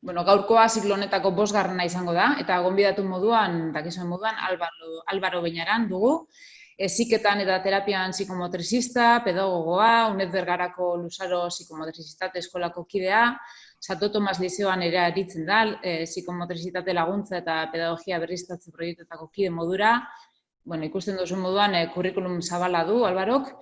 Bueno, gaurkoa ziklo honetako 5. izango da, eta gonbidatu moduan, dakizuen moduan, Albaro Beñaran dugu. Heziketan eta terapian psikomotrizista, pedagogoa, UNED Bergarako Luzaro psikomotrizitate eskolako kidea, Santo Tomas Lizeoan ere aritzen da, psikomotrizitate laguntza eta pedagogia berriztatze proiektuetako kide modura. Bueno, ikusten duzu moduan, kurrikulum zabala du, Albarok.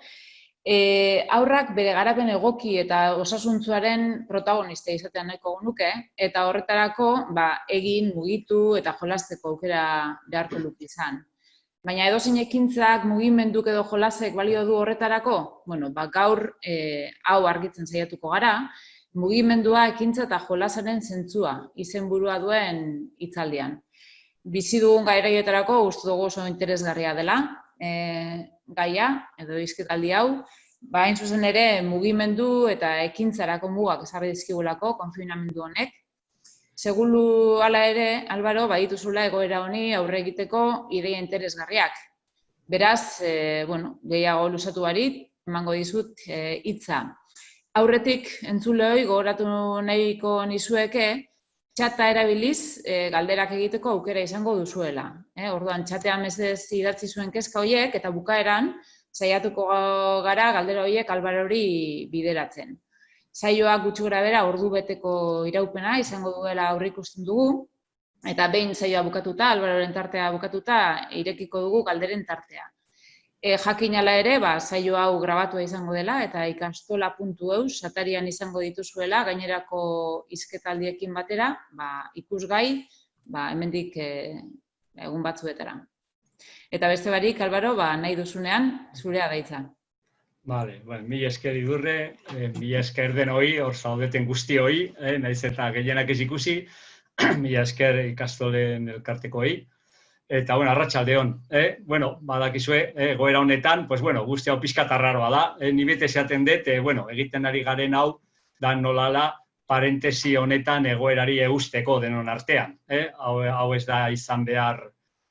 Haurrak bere garapen egoki eta osasuntsuaren protagonista izatea nahiko nuke, eta horretarako egin, mugitu eta jolasteko aukera beharko luke izan. Baina edozein ekintzak, mugimenduk edo jolasek balio du horretarako? Bueno, gaur hau argitzen saiatuko gara, mugimendua, ekintza eta jolasaren zentzua izenburua duen hitzaldian. Bizi dugun gairaietarako uste dugu oso interesgarria dela gaia edo hizketaldi hau, hain zuzen ere mugimendu eta ekintzarako mugak ezarri dizkigulako konfinamendu honek. Segulu hala ere, Albaro, badituzula egoera honi aurre egiteko ideia interesgarriak. Beraz, gehiago luzatu barik, emango dizut hitza. Aurretik entzuleoi gogoratu nahiko nizueke, txata erabiliz galderak egiteko aukera izango duzuela. Orduan, txatean mesedez idatzi zuen kezka horiek eta bukaeran saiatuko gara galdera horiek Albarori bideratzen. Saioak gutxi gorabehera ordu beteko iraupena izango duela aurreikusten dugu, eta behin saioa bukatuta, Albaroren tartea bukatuta, irekiko dugu galderen tartea. Jakin ala ere, saio hau grabatua izango dela eta ikastola.eus atarian izango dituzuela gainerako hizketaldiekin batera, ikusgai, hemendik egun batzuetara. Eta beste barik, Albaro, nahi duzunean, zurea da hitza. Vale, mila esker Idurre, mila esker denoi, hor zaudeten guztioi, nahiz eta gehienak ez ikusi, mila esker ikastolen elkartekoei. Eta, arratsaldeon, badakizue, egoera honetan, guzti hau pixka tarraroa da. Ni bete esaten dut, egiten ari garen hau, da nolala parentesi honetan egoerari eusteko denon artean. Hau ez da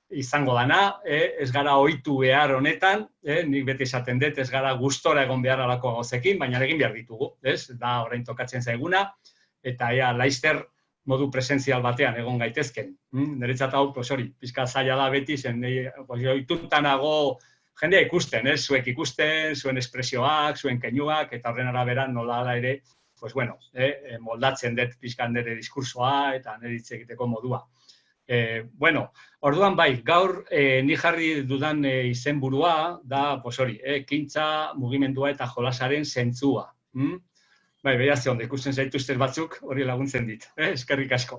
izango dana, ez gara ohitu behar honetan, nik bete esaten dut, ez gara gustora egon behar alako gauzekin, baina egin behar ditugu, da orain tokatzen zaiguna, eta laizter modu presentzial batean egon gaitezken. Niretzat hau, pixka zaila da beti, zen ohitutanago jendea ikusten, zuek ikusten, zuen espresioak, zuen keinuak, eta horren arabera nola ere, moldatzen dut pixka nire diskursoa eta nire hitz egiteko modua. Orduan gaur ni jarri dudan izenburua da, ekintza, mugimendua eta jolasaren zentzua. Beraz, ondo, ikusten zaituzten batzuk, hori laguntzen dit, eskerrik asko.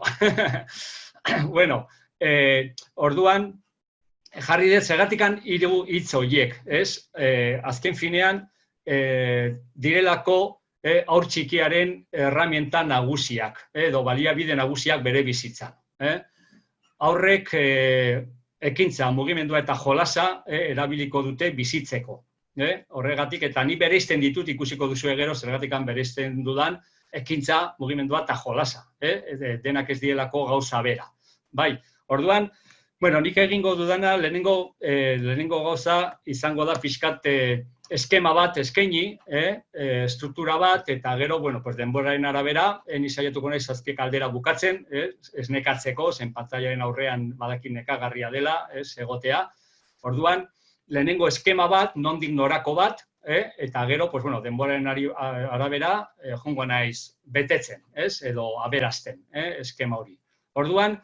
Orduan, jarri dut zergatikan 3 hitz horiek, azken finean, direlako haur txikiaren erramienta nagusiak, edo baliabide nagusiak bere bizitzan. Haurrek ekintza, mugimendua eta jolasa erabiliko dute bizitzeko. Horregatik, eta ni bereizten ditut ikusiko duzu gero, zergatikan bereizten dudan, ekintza, mugimendua eta jolasa. Denak ez dielako gauza bera. Orduan, nik egingo dudana, lehenengo gauza izango da pixkat eskema bat eskaini, struktura bat, eta gero, denboraren arabera, ni saiatuko naiz azke kaldera bukatzen, ez nekatzeko, zen pantailaren aurrean badakin nekagarria dela, egotea. Orduan, lehenengo eskema bat, nondik norako bat, eta gero, denboraren arabera, jongo naiz betetzen, edo aberazten, eskema hori. Orduan,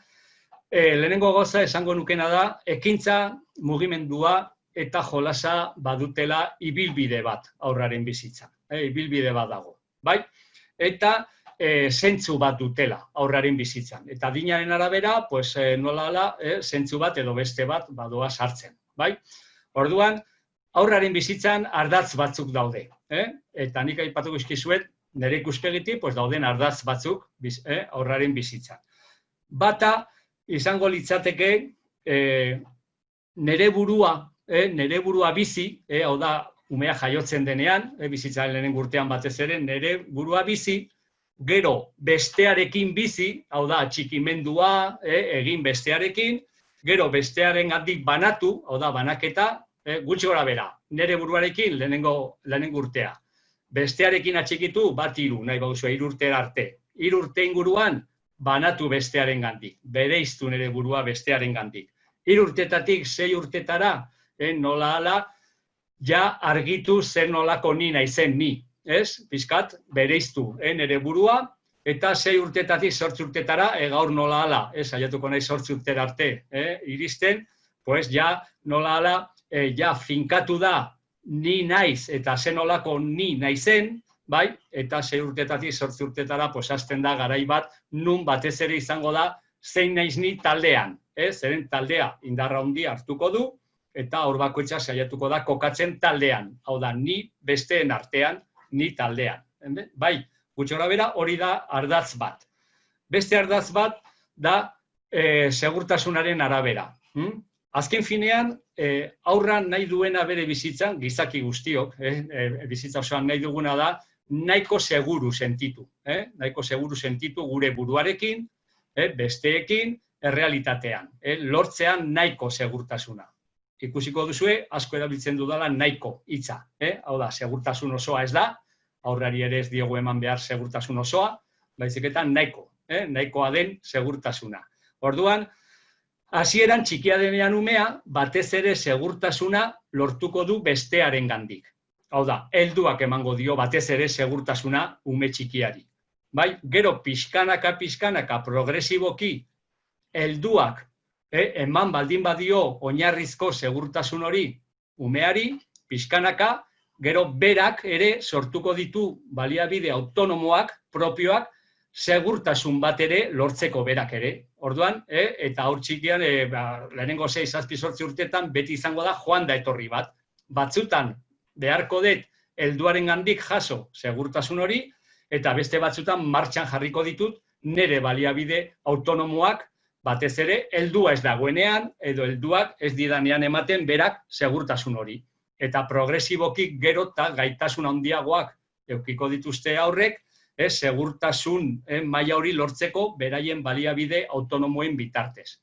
lehenengo gauza esango nukena da, ekintza, mugimendua eta jolasa badutela ibilbide bat aurraren bizitzan. Ibilbide bat dago. Eta zentzu bat dutela aurraren bizitzan. Eta adinaren arabera, nolala, zentzu bat edo beste bat badoa sartzen. Orduan, aurraren bizitzan ardatz batzuk daude. Eta nik aipatuko izkizuet, nire ikuspegitik dauden ardatz batzuk aurraren bizitzan. Bata, izango litzateke nire burua bizi, hau da, umea jaiotzen denean, bizitzaren lehenengo urtean batez ere, nire burua bizi, gero bestearekin bizi, hau da, atxikimendua, egin bestearekin, gero bestearen gandik banatu, hau da, banaketa, gutxi gora bera, nire buruarekin lehenengo urtea. Bestearekin atxikitu, 1-3, nahi bauzua, 3 urte arte. 3 urte inguruan, banatu bestearen gandik, bereiztu nire burua bestearen gandik. 3 urtetatik 6 urtetara, nola ala, ja argitu zer nolako ni naizen ni, ez? Pizkat, bereiztu nire burua, eta 6 urtetatik 8 urtetara, gaur nola ala, saiatuko nahi 8 urtera arte iristen, pues ja nola ala, ja finkatu da ni naiz eta zen nolako ni naizen, bai, eta 6 urtetatik 8 urtetara, pues hasten da garai bat, nun batez ere izango da, zein naiz ni taldean, zeren taldea indarra handia hartuko du, eta hor bakoitza saiatuko da kokatzen taldean, hau da, ni besteen artean, ni taldean. Bai, gutxi gorabehera hori da ardatz bat. Beste ardatz bat da segurtasunaren arabera. Azken finean, aurra nahi duena bere bizitzan, gizaki guztiok, bizitza osoan nahi duguna da, nahiko seguru sentitu. Nahiko seguru sentitu gure buruarekin, besteekin, errealitatean. Lortzean nahiko segurtasuna. Ikusiko duzue, asko erabiltzen dudala nahiko hitza. Hau da, segurtasun osoa ez da, aurrari ere ez diogu eman behar segurtasun osoa, baizik eta nahiko, nahikoa den segurtasuna. Orduan, hasieran txikia denean umea, batez ere segurtasuna lortuko du bestearen gandik. Hau da, helduak emango dio batez ere segurtasuna ume txikiari. Bai, gero pixkanaka progresiboki helduak eman baldin badio oinarrizko segurtasun hori umeari, pixkanaka, gero berak ere sortuko ditu baliabide autonomoak, propioak, segurtasun bat ere lortzeko berak ere. Orduan, eta haur txikian, lehenengo 6-7 urtetan beti izango da joan da etorri bat. Batzutan beharko dut helduaren gandik jaso segurtasun hori, eta beste batzutan martxan jarriko ditut nire baliabide autonomoak, batez ere, heldua ez dagoenean, edo helduak ez didanean ematen berak segurtasun hori. Eta progresiboki gero eta gaitasun handiagoak eukiko dituzte aurrek, segurtasun maila hori lortzeko beraien baliabide autonomoen bitartez.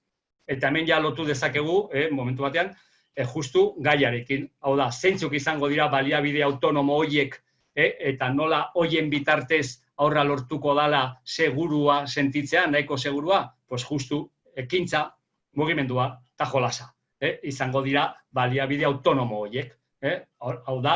Eta hemen ja lotu dezakegu, momentu batean, justu gaiarekin. Hau da, zeintzuk izango dira baliabide autonomo horiek, eta nola hoien bitartez aurra lortuko dala segurua sentitzea, nahiko segurua, pues justu ekintza, mugimendua eta jolasa. Izango dira baliabide autonomo horiek. Hau da,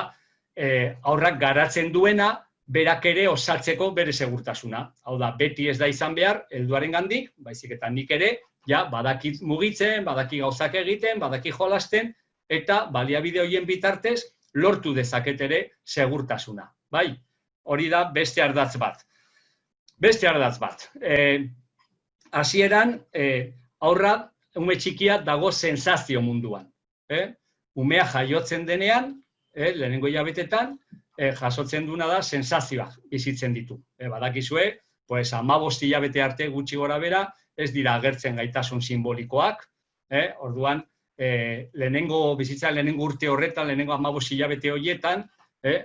aurrak garatzen duena, berak ere osatzeko bere segurtasuna. Hau da, beti ez da izan behar, helduaren gandik, baizik eta nik ere, ja, badaki mugitzen, badaki gauzak egiten, badaki jolasten, eta baliabide horien bitartez lortu dezaket ere segurtasuna. Bai, hori da beste ardatz bat. Beste ardatz bat. Hasieran, aurra, ume txikia dago sensazio munduan. Umea jaiotzen denean, lehenengo hilabetetan, jasotzen duna da sensazioak bizitzen ditu. Badakizue, 15 hilabete arte gutxi gora bera, ez dira agertzen gaitasun simbolikoak. Orduan, bizitzan lehenengo urte horretan, lehenengo 15 hilabete horietan,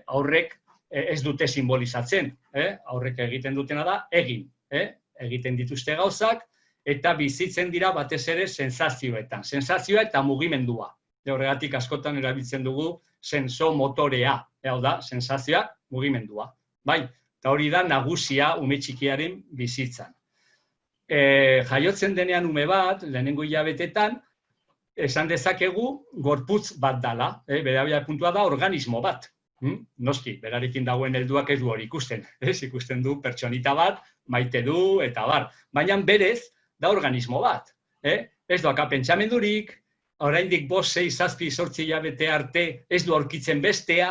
aurrek ez dute simbolizatzen. Aurrek egiten dutena da, egiten dituzte gauzak, eta bizitzen dira batez ere sensazioetan. Sensazioa eta mugimendua. Horregatik askotan erabiltzen dugu sensomotorea. Hau da, sensazioa, mugimendua. Bai, eta hori da nagusia ume txikiaren bizitzan. Jaiotzen denean ume bat, lehenengo hilabetetan, esan dezakegu gorputz bat dala. Bere puntua da organismo bat. Noski, berarekin dagoen helduak ez du hori ikusten. Ikusten du pertsonita bat, maite du, eta bar. Baina berez, da organismo bat. Ez doaka pentsamendurik, oraindik 5, 6, 7, 8 hilabete arte ez du aurkitzen bestea,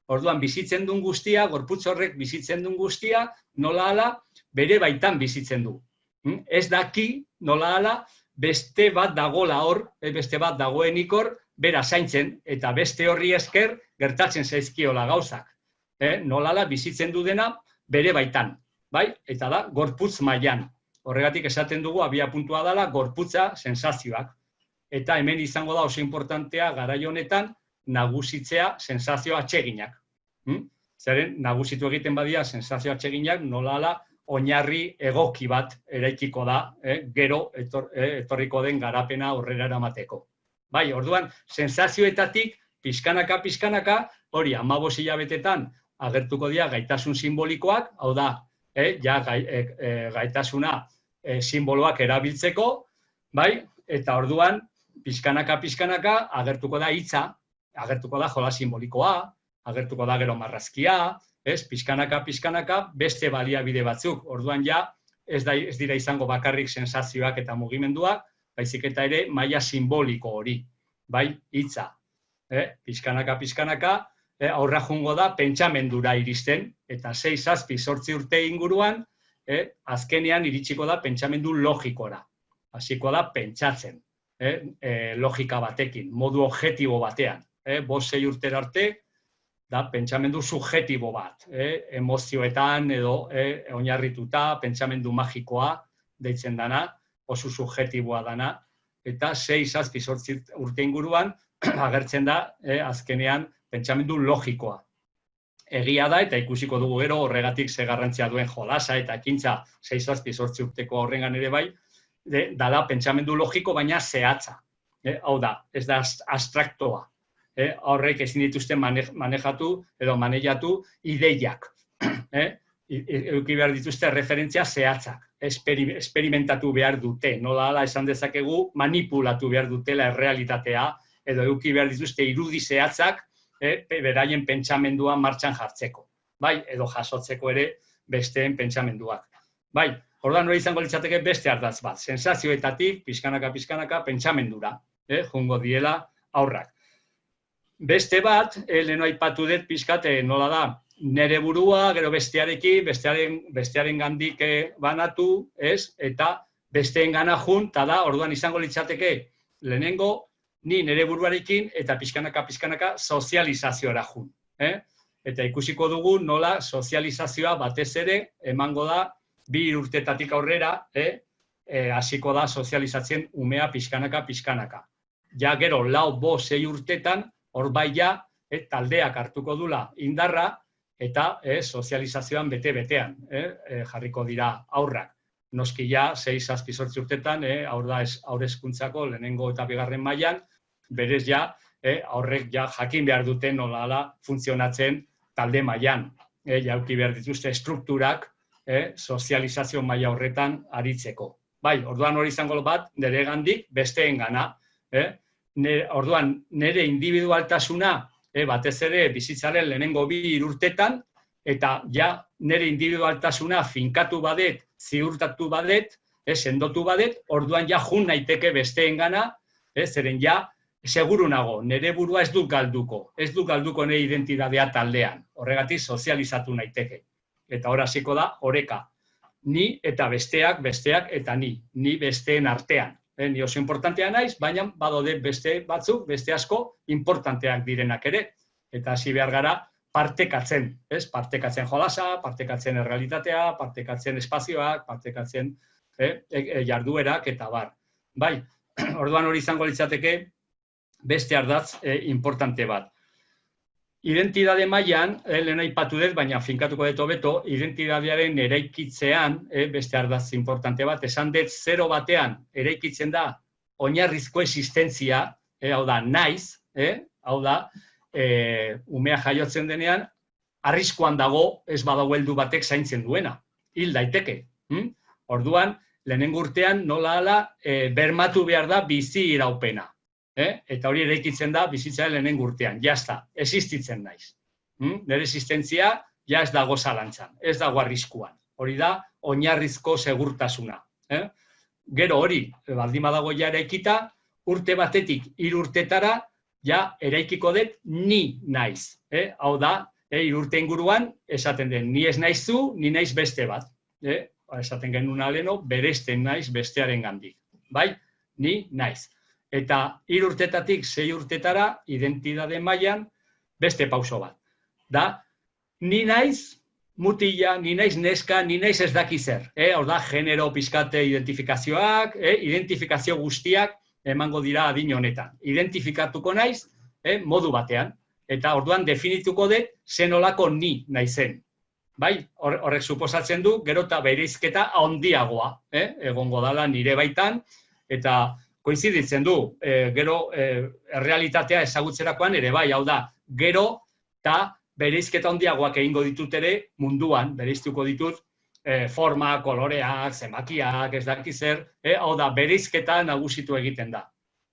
orduan bizitzen duen guztia, gorputz horrek bizitzen duen guztia, nola hala, bere baitan bizitzen du. Ez daki, nola hala, beste bat dagoela hor, beste bat dagoenik hor, bera zaintzen, eta beste horri esker gertatzen zaizkiola gauzak. Nola hala, bizitzen du dena bere baitan, bai? Eta da, gorputz mailan. Horregatik esaten dugu, abia puntua dela, gorputza sensazioak. Eta hemen izango da oso importantea garai honetan nagusitzea sensazio atseginak. Zeren, nagusitu egiten badia sensazio atseginak nola hala oinarri egoki bat eraikiko da, gero etorriko den garapena aurrera eramateko. Bai, orduan, sensazioetatik pixkanaka, hori 15 hilabetetan agertuko dira gaitasun simbolikoak, hau da, ja gaitasuna simboloak erabiltzeko, bai, eta orduan, pixkanaka agertuko da hitza, agertuko da jola simbolikoa, agertuko da gero marrazkia, pixkanaka beste baliabide batzuk. Orduan ja, ez dira izango bakarrik sensazioak eta mugimenduak, baizik eta ere maila simboliko hori, bai, hitza. Pixkanaka, aurra jungo da pentsamendura iristen, eta 6-7 urte inguruan, azkenean iritsiko da pentsamendu logikora. Hasiko da pentsatzen, logika batekin, modu objektibo batean. 5-6 urtera arte, da pentsamendu subjektibo bat, emozioetan edo oinarrituta, pentsamendu magikoa deitzen dana, oso subjektiboa dana, eta 6-7 urte inguruan agertzen da azkenean pentsamendu logikoa. Egia da, eta ikusiko dugu gero horregatik ze garrantzia duen jolasa eta ekintza 6-7 urteko horrengan ere bai, da pentsamendu logiko baina zehatza. Hau da, ez da abstraktoa. Horrek ezin dituzte manejatu edo maneiatu ideiak. Eduki behar dituzte referentzia zehatzak. Esperimentatu behar dute. Nola ala esan dezakegu manipulatu behar dutela errealitatea edo eduki behar dituzte irudi zehatzak beraien pentsamendua martxan jartzeko. Bai, edo jasotzeko ere besteen pentsamenduak. Bai, orduan hori izango litzateke beste ardatz bat. Sensazioetatik, pixkanaka, pentsamendura. Jungo diela aurrak. Beste bat, leheno aipatu dut pixkat nola da, nere burua, gero bestearekin, bestearen gandik banatu, eta besteen gana jun, eta da, orduan izango litzateke, lehenengo, ni nere buruarekin, eta pixkanaka sozializazioara jun. Eta ikusiko dugu nola sozializazioa batez ere, emango da, 2 urtetatik aurrera, hasiko da sozializatzen umea pixkanaka. Ja gero, 4-5 urtetan, hor bai ja, taldeak hartuko dula indarra, eta sozializazioan bete-betean jarriko dira aurrak. Noski ja, 6-7 urtetan, haur hezkuntzako lehenengo eta bigarren mailan, berez ja, aurrek ja jakin behar duten nola funtzionatzen talde mailan. Jauki behar dituzte strukturak sozializazio maila horretan aritzeko. Bai, orduan hori izango bat, nire gandik besteen gana. Orduan, nire individualtasuna, batez ere bizitzaren lehenengo 2 urtetan, eta ja nire individualtasuna finkatu badet, ziurtatu badet, sendotu badet, orduan ja jun naiteke besteen gana, zeren ja, seguru nago, nire burua ez dut galduko nire identitatea taldean, horregatik sozializatu naiteke. Eta hor hasiko da, oreka, ni eta besteak eta ni besteen artean. Ni oso importantea naiz, baina badaude beste batzuk, beste asko, importanteak direnak ere. Eta hasi behar gara partekatzen, partekatzen jolasa, partekatzen errealitatea, partekatzen espazioak, partekatzen jarduerak eta bar. Bai, orduan hori izango litzateke beste ardatz importante bat. Identitate mailan, lehen aipatu dut, baina finkatuko dut hobeto, identitatearen eraikitzean, beste ardatz importante bat, esan dut 0 batean eraikitzen da oinarrizko existentzia, hau da, naiz, hau da, umea jaiotzen denean, arriskuan dago ez badago heldu batek zaintzen duena, hil daiteke. Orduan, lehenengo urtean nola hala bermatu behar da bizi iraupena. Eta hori eraikitzen da bizitzaren lehenengo urtean, jazta, existitzen naiz. Nire existentzia ja ez dago zalantzan, ez dago arriskuan. Hori da, oinarrizko segurtasuna. Gero hori, baldin badago ja eraikita, urte batetik 3 urtetara, ja eraikiko dut ni naiz. Hau da, 3 urte inguruan, esaten den, ni ez naiz zu, ni naiz beste bat. Esaten genuen aleno, beresten naiz bestearen gandik. Bai, ni naiz. Eta 3 urtetatik 6 urtetara, identitate mailan beste pauso bat. Da, ni naiz mutila, ni naiz neska, ni naiz ez daki zer. Hor da, genero pizkate identifikazioak, identifikazio guztiak emango dira adin honetan. Identifikatuko naiz modu batean. Eta orduan definituko dut zenolako ni naizen. Bai, horrek suposatzen du, gero eta bereizketa handiagoa. Egongo dala nire baitan, eta koinziditzen du, gero errealitatea ezagutzerakoan ere bai, hau da, gero eta bereizketa handiagoak egingo ditut ere munduan, bereiztuko ditut forma, koloreak, zenbakiak, ez daki zer, hau da, bereizketa nagusitu egiten da.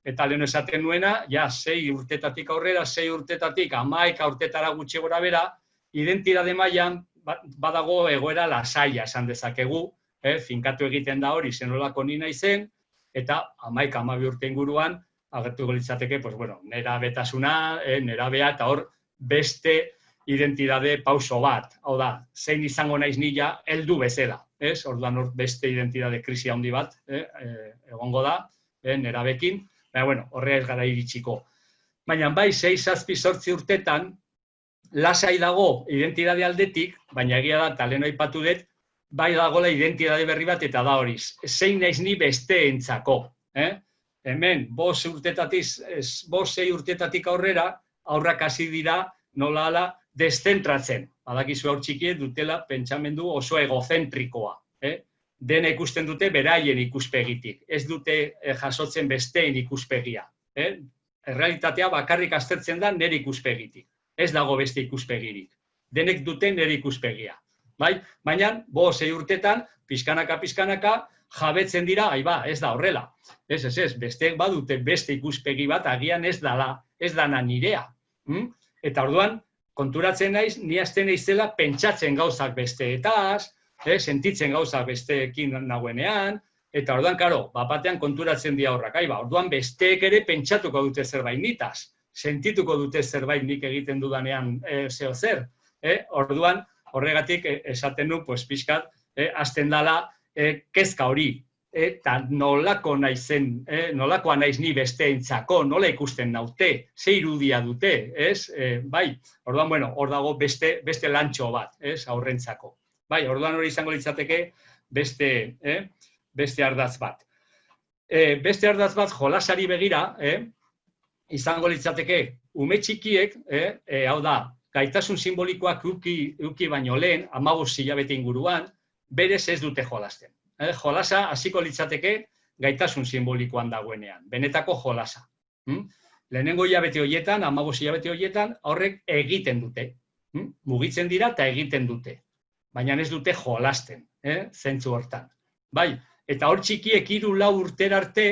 Eta lehen esaten nuena, ja, 6 urtetatik aurrera, 6 urtetatik 11 urtetara gutxi gora bera, identitate mailan badago egoera lasaia esan dezakegu, finkatu egiten da hori zenolako ni naizen, eta 11-12 urte inguruan, agertuko litzateke, pues bueno, nerabetasuna, nerabea, eta hor beste identitate pauso bat. Hau da, zein izango naiz nila heldu bezala, ez? Orduan hor beste identitate krisi handi bat, egongo da, nerabekin, baina, bueno, horre ez gara iritsiko. Baina, bai, 6-7 urtetan, lasai dago identitate aldetik, baina egia da, eta lehen aipatu dut, bai dagoela identitate berri bat, eta da hori, zein naiz ni besteentzako. Hemen, 5-6 urtetatik aurrera, aurrak hasi dira, nola ala, deszentratzen. Badakizu haur txikiek dutela pentsamendu oso egozentrikoa. Dena ikusten dute beraien ikuspegitik. Ez dute jasotzen besteen ikuspegia. Errealitatea bakarrik aztertzen da nire ikuspegitik. Ez dago beste ikuspegirik. Denek duten nire ikuspegia. Baina, 5-6 urtetan, pixkanaka, jabetzen dira, ez da horrela. Ez, besteek badute beste ikuspegi bat, agian ez dana nirea. Eta orduan, konturatzen naiz, ni hasten naizela pentsatzen gauzak besteetaz, sentitzen gauzak besteekin nagoenean, eta orduan, karo, batean konturatzen dira horrak. Orduan, besteek ere pentsatuko dute zerbait nitaz, sentituko dute zerbait nik egiten dudanean zeo zer. Orduan, horregatik esaten du, pixkat, hasten dala kezka hori, eta nolakoa naiz ni besteentzako, nola ikusten naute, ze irudia dute, ez? Bai, orduan, bueno, hor dago beste lantxo bat, ez, aurrentzako. Bai, orduan hori izango litzateke beste ardatz bat. Beste ardatz bat jolasari begira, izango litzateke ume txikiek, hau da, gaitasun simbolikoak uki baino lehen, 15 hilabete inguruan, berez ez dute jolasten. Jolasa hasiko litzateke gaitasun simbolikoan dagoenean, benetako jolasa. Lehenengo hilabete horietan, 15 hilabete horietan, horrek egiten dute. Mugitzen dira eta egiten dute. Baina ez dute jolasten, zentzu hortan. Bai, eta hor txikiek 3-4 urtera arte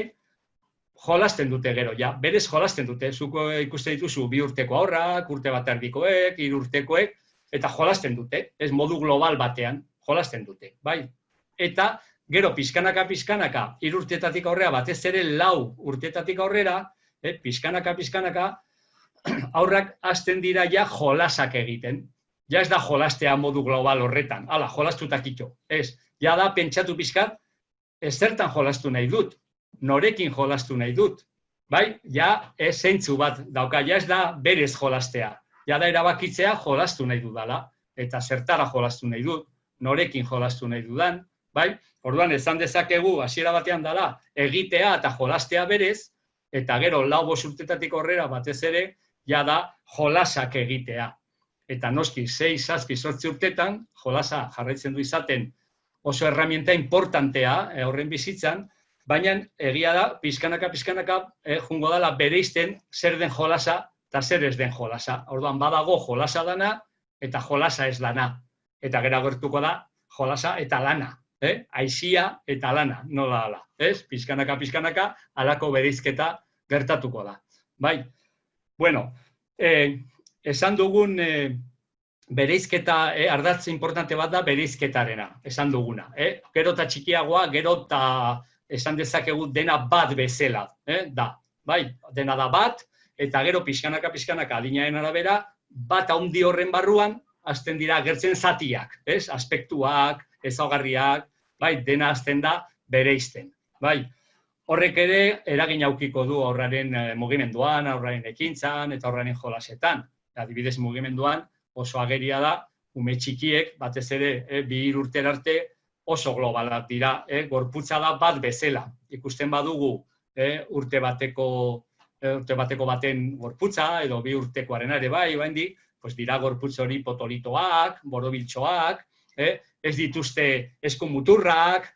jolasten dute gero, ja, berez jolasten dute. Zuko ikusten dituzu 2 urteko haurrak, urte bat erdikoek, 3 urtekoek, eta jolasten dute, ez modu global batean, jolasten dute, bai. Eta gero pixkanaka, 3 urtetatik aurrera, batez ere 4 urtetatik aurrera, pixkanaka, aurrak hasten dira ja jolasak egiten. Ja ez da jolastea modu global horretan, hala, jolastutak ito. Ez, ja da pentsatu pixkat, ez zertan jolastu nahi dut, norekin jolastu nahi dut. Bai, ja ez zeintzu bat dauka, ja ez da berez jolastea. Ja da erabakitzea jolastu nahi dudala, eta zertara jolastu nahi dut, norekin jolastu nahi dudan. Bai, orduan esan dezakegu hasiera batean dela egitea eta jolastea berez, eta gero 4-5 urtetatik aurrera batez ere, ja da jolasak egitea. Eta noski 6-7 urtetan, jolasa jarraitzen du izaten oso herramienta importantea horren bizitzan, baina egia da, pixkanaka, jungo dela bereizten zer den jolasa eta zer ez den jolasa. Orduan badago jolasa dana eta jolasa ez dana. Eta gero agertuko da jolasa eta lana. Aizia eta lana, nola ala. Pixkanaka, alako bereizketa gertatuko da. Bai, bueno, esan dugun bereizketa, ardatz importante bat da bereizketarena, esan duguna. Gero eta txikiagoa, gero eta esan dezakegu dena bat bezala, da. Bai, dena da bat, eta gero pixkanaka adinaren arabera, bat handi horren barruan, hasten dira agertzen zatiak, aspektuak, ezaugarriak, bai, dena hasten da bereizten. Bai, horrek ere eragin aukiko du aurraren mugimenduan, aurraren ekintzan eta aurraren jolasetan. Adibidez mugimenduan oso ageria da, ume txikiek, batez ere 2 urtera arte oso globalak dira, gorputza da bat bezala. Ikusten badugu urte bateko baten gorputza, edo 2 urtekoaren ere bai, dira gorputz hori potolitoak, borobiltxoak, ez dituzte esku muturrak,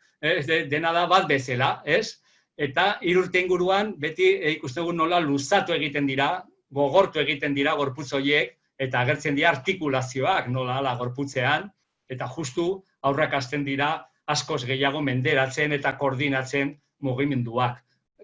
dena da bat bezala, ez? Eta 3 urte inguruan beti ikustegu nola luzatu egiten dira, gogortu egiten dira gorputz horiek, eta agertzen dira artikulazioak nola ala gorputzean, Eta justu aurrak hasten dira askoz gehiago menderatzen eta koordinatzen mugimenduak.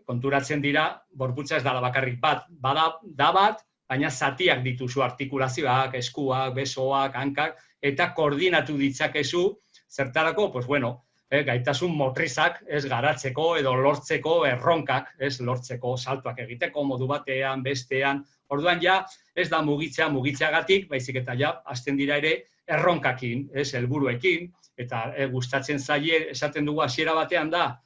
Konturatzen dira, gorputza ez dela bakarrik bat, da bat, baina zatiak dituzu artikulazioak, eskuak, besoak, hankak, eta koordinatu ditzakezu zertarako, pues bueno, gaitasun motrizak garatzeko edo lortzeko erronkak, lortzeko saltuak egiteko modu batean, bestean. Orduan ja ez da mugitzeagatik, baizik eta ja hasten dira ere erronkakin, helburuekin, eta gustatzen zaie esaten dugu hasiera batean da,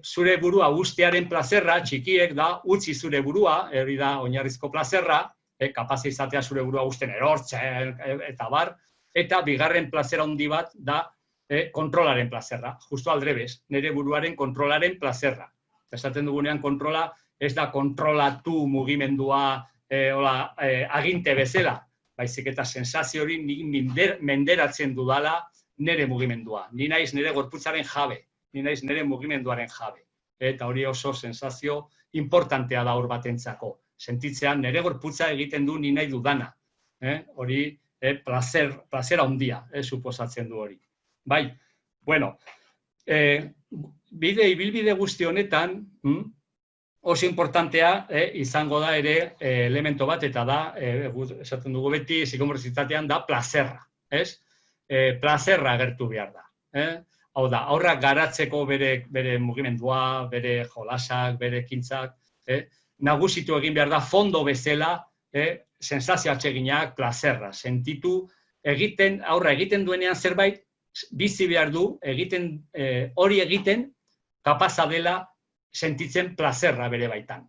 zure burua ustearen plazerra, txikiek da, utzi zure burua, hori da oinarrizko plazerra, kapaz izatea zure burua usten erortzen, eta bar, eta bigarren plazera handi bat da kontrolaren plazerra, justu aldrebes, nire buruaren kontrolaren plazerra. Esaten dugunean kontrola ez da kontrolatu mugimendua aginte bezala, baizik eta sensazio hori menderatzen dudala nire mugimendua. Ni naiz nire gorputzaren jabe, ni naiz nire mugimenduaren jabe. Eta hori oso sensazio importantea da hor batentzako. Sentitzean nire gorputza egiten du ni nahi dudana. Hori plazera handia, suposatzen du hori. Bai, bueno, ibilbide guzti honetan, oso importantea izango da ere elemento bat, eta da, esaten dugu beti, psikomotorizitatean da plazerra, ez? Plazerra agertu behar da. Hau da, aurrak garatzeko bere mugimendua, bere jolasak, bere ekintzak, nagusitu egin behar da fondo bezala, sensazio atseginak, plazerra, sentitu, aurra egiten duenean zerbait, bizi behar du, hori egiten, kapaza dela sentitzen plazerra bere baitan.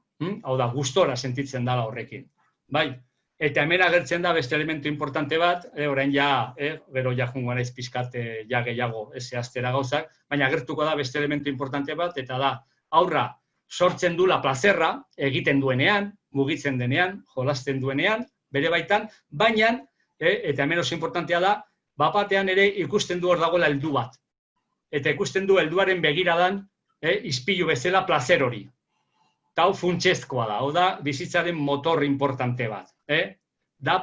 Hau da, gustora sentitzen dela horrekin. Bai, eta hemen agertzen da beste elementu importante bat, orain ja, gero ja jungo naiz pixkat ja gehiago zehaztera gauzak, baina agertuko da beste elementu importante bat, eta da, aurra sortzen dula plazerra, egiten duenean, mugitzen denean, jolasten duenean, bere baitan, baina, eta hemen oso importantea da, bapatean ere ikusten du hor dagoela heldu bat. Eta ikusten du helduaren begiradan ispilu bezala plazer hori. Eta hau funtsezkoa da, hau da bizitzaren motor importante bat. Da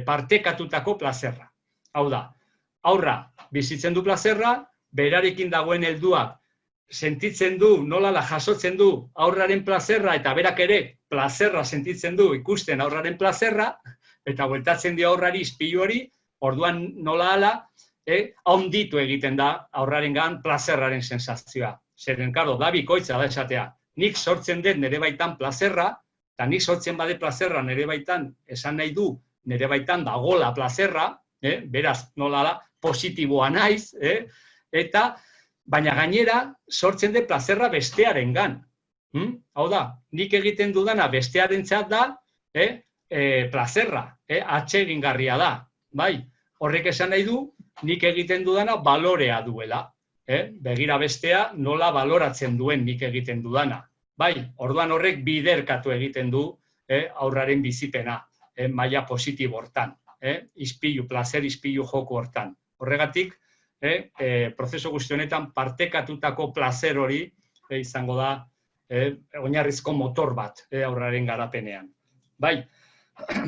partekatutako plazerra. Hau da, aurra bizitzen du plazerra, berarekin dagoen helduak sentitzen du, nolala jasotzen du aurraren plazerra, eta berak ere plazerra sentitzen du ikusten aurraren plazerra, eta bueltatzen dio aurrari ispilu hori, orduan nola ala, haunditu egiten da aurrarengan plazerraren sensazioa. Zeren, karo, da bikoitza da esatea. Nik sortzen dut nire baitan plazerra, eta nik sortzen bade plazerra nire baitan, esan nahi du, nire baitan dagola plazerra, beraz, nola ala, positiboa naiz, eta, baina gainera, sortzen dut plazerra bestearengan. Hau da, nik egiten dudana bestearentzat da, plazerra, atsegingarria da. Bai, horrek esan nahi du, nik egiten dudana balorea duela. Begira bestea nola baloratzen duen nik egiten dudana. Bai, orduan horrek biderkatu egiten du aurraren bizipena, maila positibo hortan. Plazer ispilu joko hortan. Horregatik, prozesu guzti honetan partekatutako plazer hori izango da oinarrizko motor bat aurraren garapenean. Bai,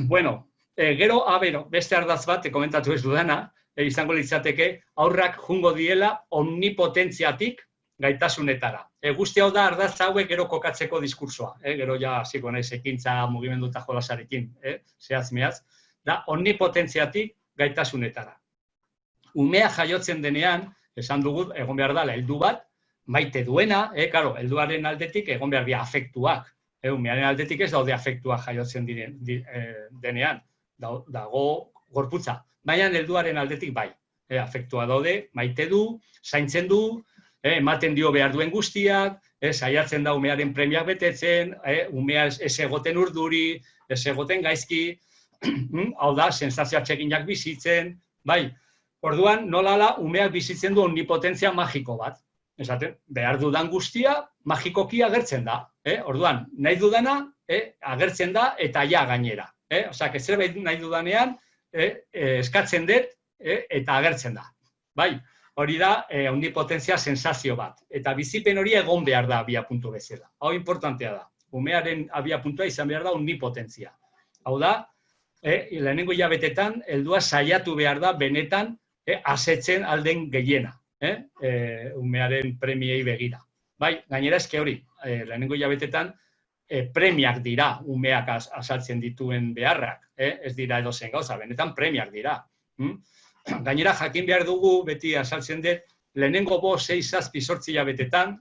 bueno, gero, beste ardaz bat, komentatu ez dudana, izango litzateke, aurrak jungo diela omnipotentziatik gaitasunetara. Guzti hau da ardaz hauek gero kokatzeko diskursoa. Gero ja hasiko naiz ekintza mugimendu eta jolasarekin, zehaz-mehaz, da omnipotentziatik gaitasunetara. Umea jaiotzen denean, esan dugu, egon behar da, heldu bat, maite duena, helduaren aldetik egon behar dira afektuak. Umearen aldetik ez daude afektuak jaiotzen denean. Dago gorputza, baina helduaren aldetik bai. Afektua daude, maite du, zaintzen du, ematen dio behar duen guztiak, saiatzen da umearen premiak betetzen, umea ez egoten urduri, ez egoten gaizki, hau da, sensazio atseginak bizitzen, bai. Orduan, nolala, umeak bizitzen du omnipotentzia magiko bat. Esaten, behar dudan guztia, magikoki agertzen da. Orduan, nahi dudana, agertzen da, eta ja gainera. Osak, zerbait nahi dudanean, eskatzen dut, eta agertzen da. Bai, hori da, omnipotentzia sensazio bat. Eta bizipen hori egon behar da abiapuntu bezala. Hau importantea da. Umearen abiapuntua izan behar da omnipotentzia. Hau da, lehenengo hilabetetan, heldua saiatu behar da benetan asetzen alden gehiena, umearen premiei begira. Bai, gainera eske hori, lehenengo hilabetetan, premiak dira umeak azaltzen dituen beharrak, ez dira edozen gauza, benetan premiak dira. Gainera jakin behar dugu, beti azaltzen dut, lehenengo 5, 6, 7, 8 hilabetetan,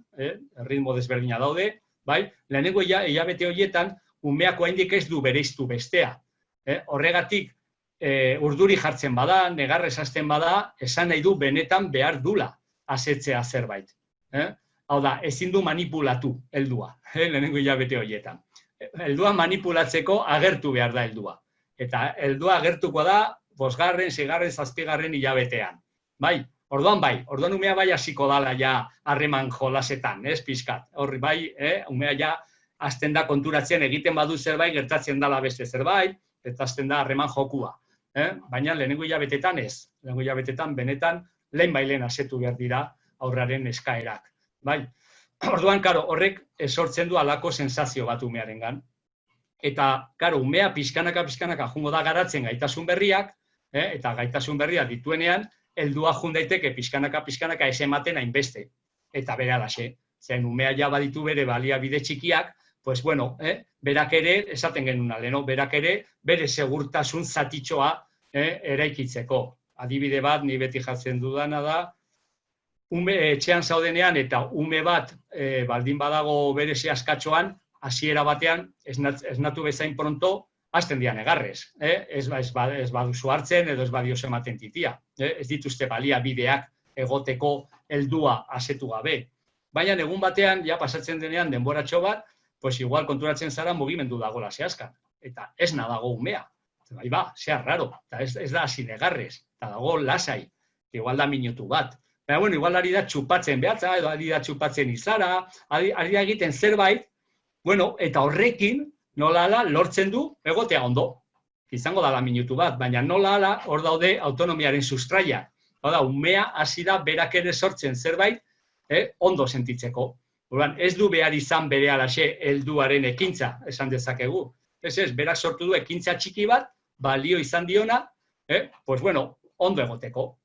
ritmo desberdina daude, bai, lehenengo hilabete horietan, umeak oraindik ez du bereiztu bestea. Horregatik, urduri jartzen bada, negarrez hasten bada, esan nahi du benetan behar dula asetzea zerbait. Hau da, ezin du manipulatu heldua, lehenengo hilabete horietan. Heldua manipulatzeko agertu behar da heldua. Eta heldua agertuko da 5., 6., 7. hilabetean. Bai, orduan umea bai hasiko dala ja harreman jolasetan, pixkat. Horri bai, umea ja hasten da konturatzen egiten badu zerbait, gertatzen dala beste zerbait, eta hasten da harreman jokua. Baina lehenengo hilabetetan ez. Lehenengo hilabetetan benetan lehen asetu behar dira aurraren eskaerak. Bai, orduan, karo, horrek sortzen du halako sensazio bat umearengan. Eta, karo, umea pixkanaka jungo da garatzen gaitasun berriak, eta gaitasun berria dituenean, heldua jun daiteke pixkanaka ez ematen hainbeste. Eta bere alaxe, zen umea ja baditu bere baliabide txikiak, pues bueno, berak ere, esaten genuen aleno, berak ere, bere segurtasun zatitxoa eraikitzeko. Adibide bat, ni beti jartzen dudana da, ume etxean zaudenean eta ume bat baldin badago bere askatxoan, hasiera batean, esnatu bezain pronto, hasten dian egarrez. Ez baduzu hartzen edo ez badioz ematen titia. Ez dituzte baliabideak egoteko heldua asetu gabe. Baina egun batean, ja pasatzen denean denboratxo bat, pues igual konturatzen zara mugimendu dagoela zehazkan. Eta ez nadago umea. Bai ba, zea raro. Eta ez da hasi negarrez. Eta dago lasai. Igual da minutu bat. Baina, bueno, igual ari da txupatzen behatza, edo ari da txupatzen izara, ari da egiten zerbait, bueno, eta horrekin, nola ala, lortzen du egotea ondo. Izango dala minutu bat, baina nola ala, hor daude autonomiaren sustraia. Hau da, umea hasi da berak ere sortzen zerbait, ondo sentitzeko. Orduan, ez du behar izan bere alaxe helduaren ekintza, esan dezakegu. Ez, berak sortu du ekintza txiki bat, balio izan diona, pues bueno, ondo egoteko.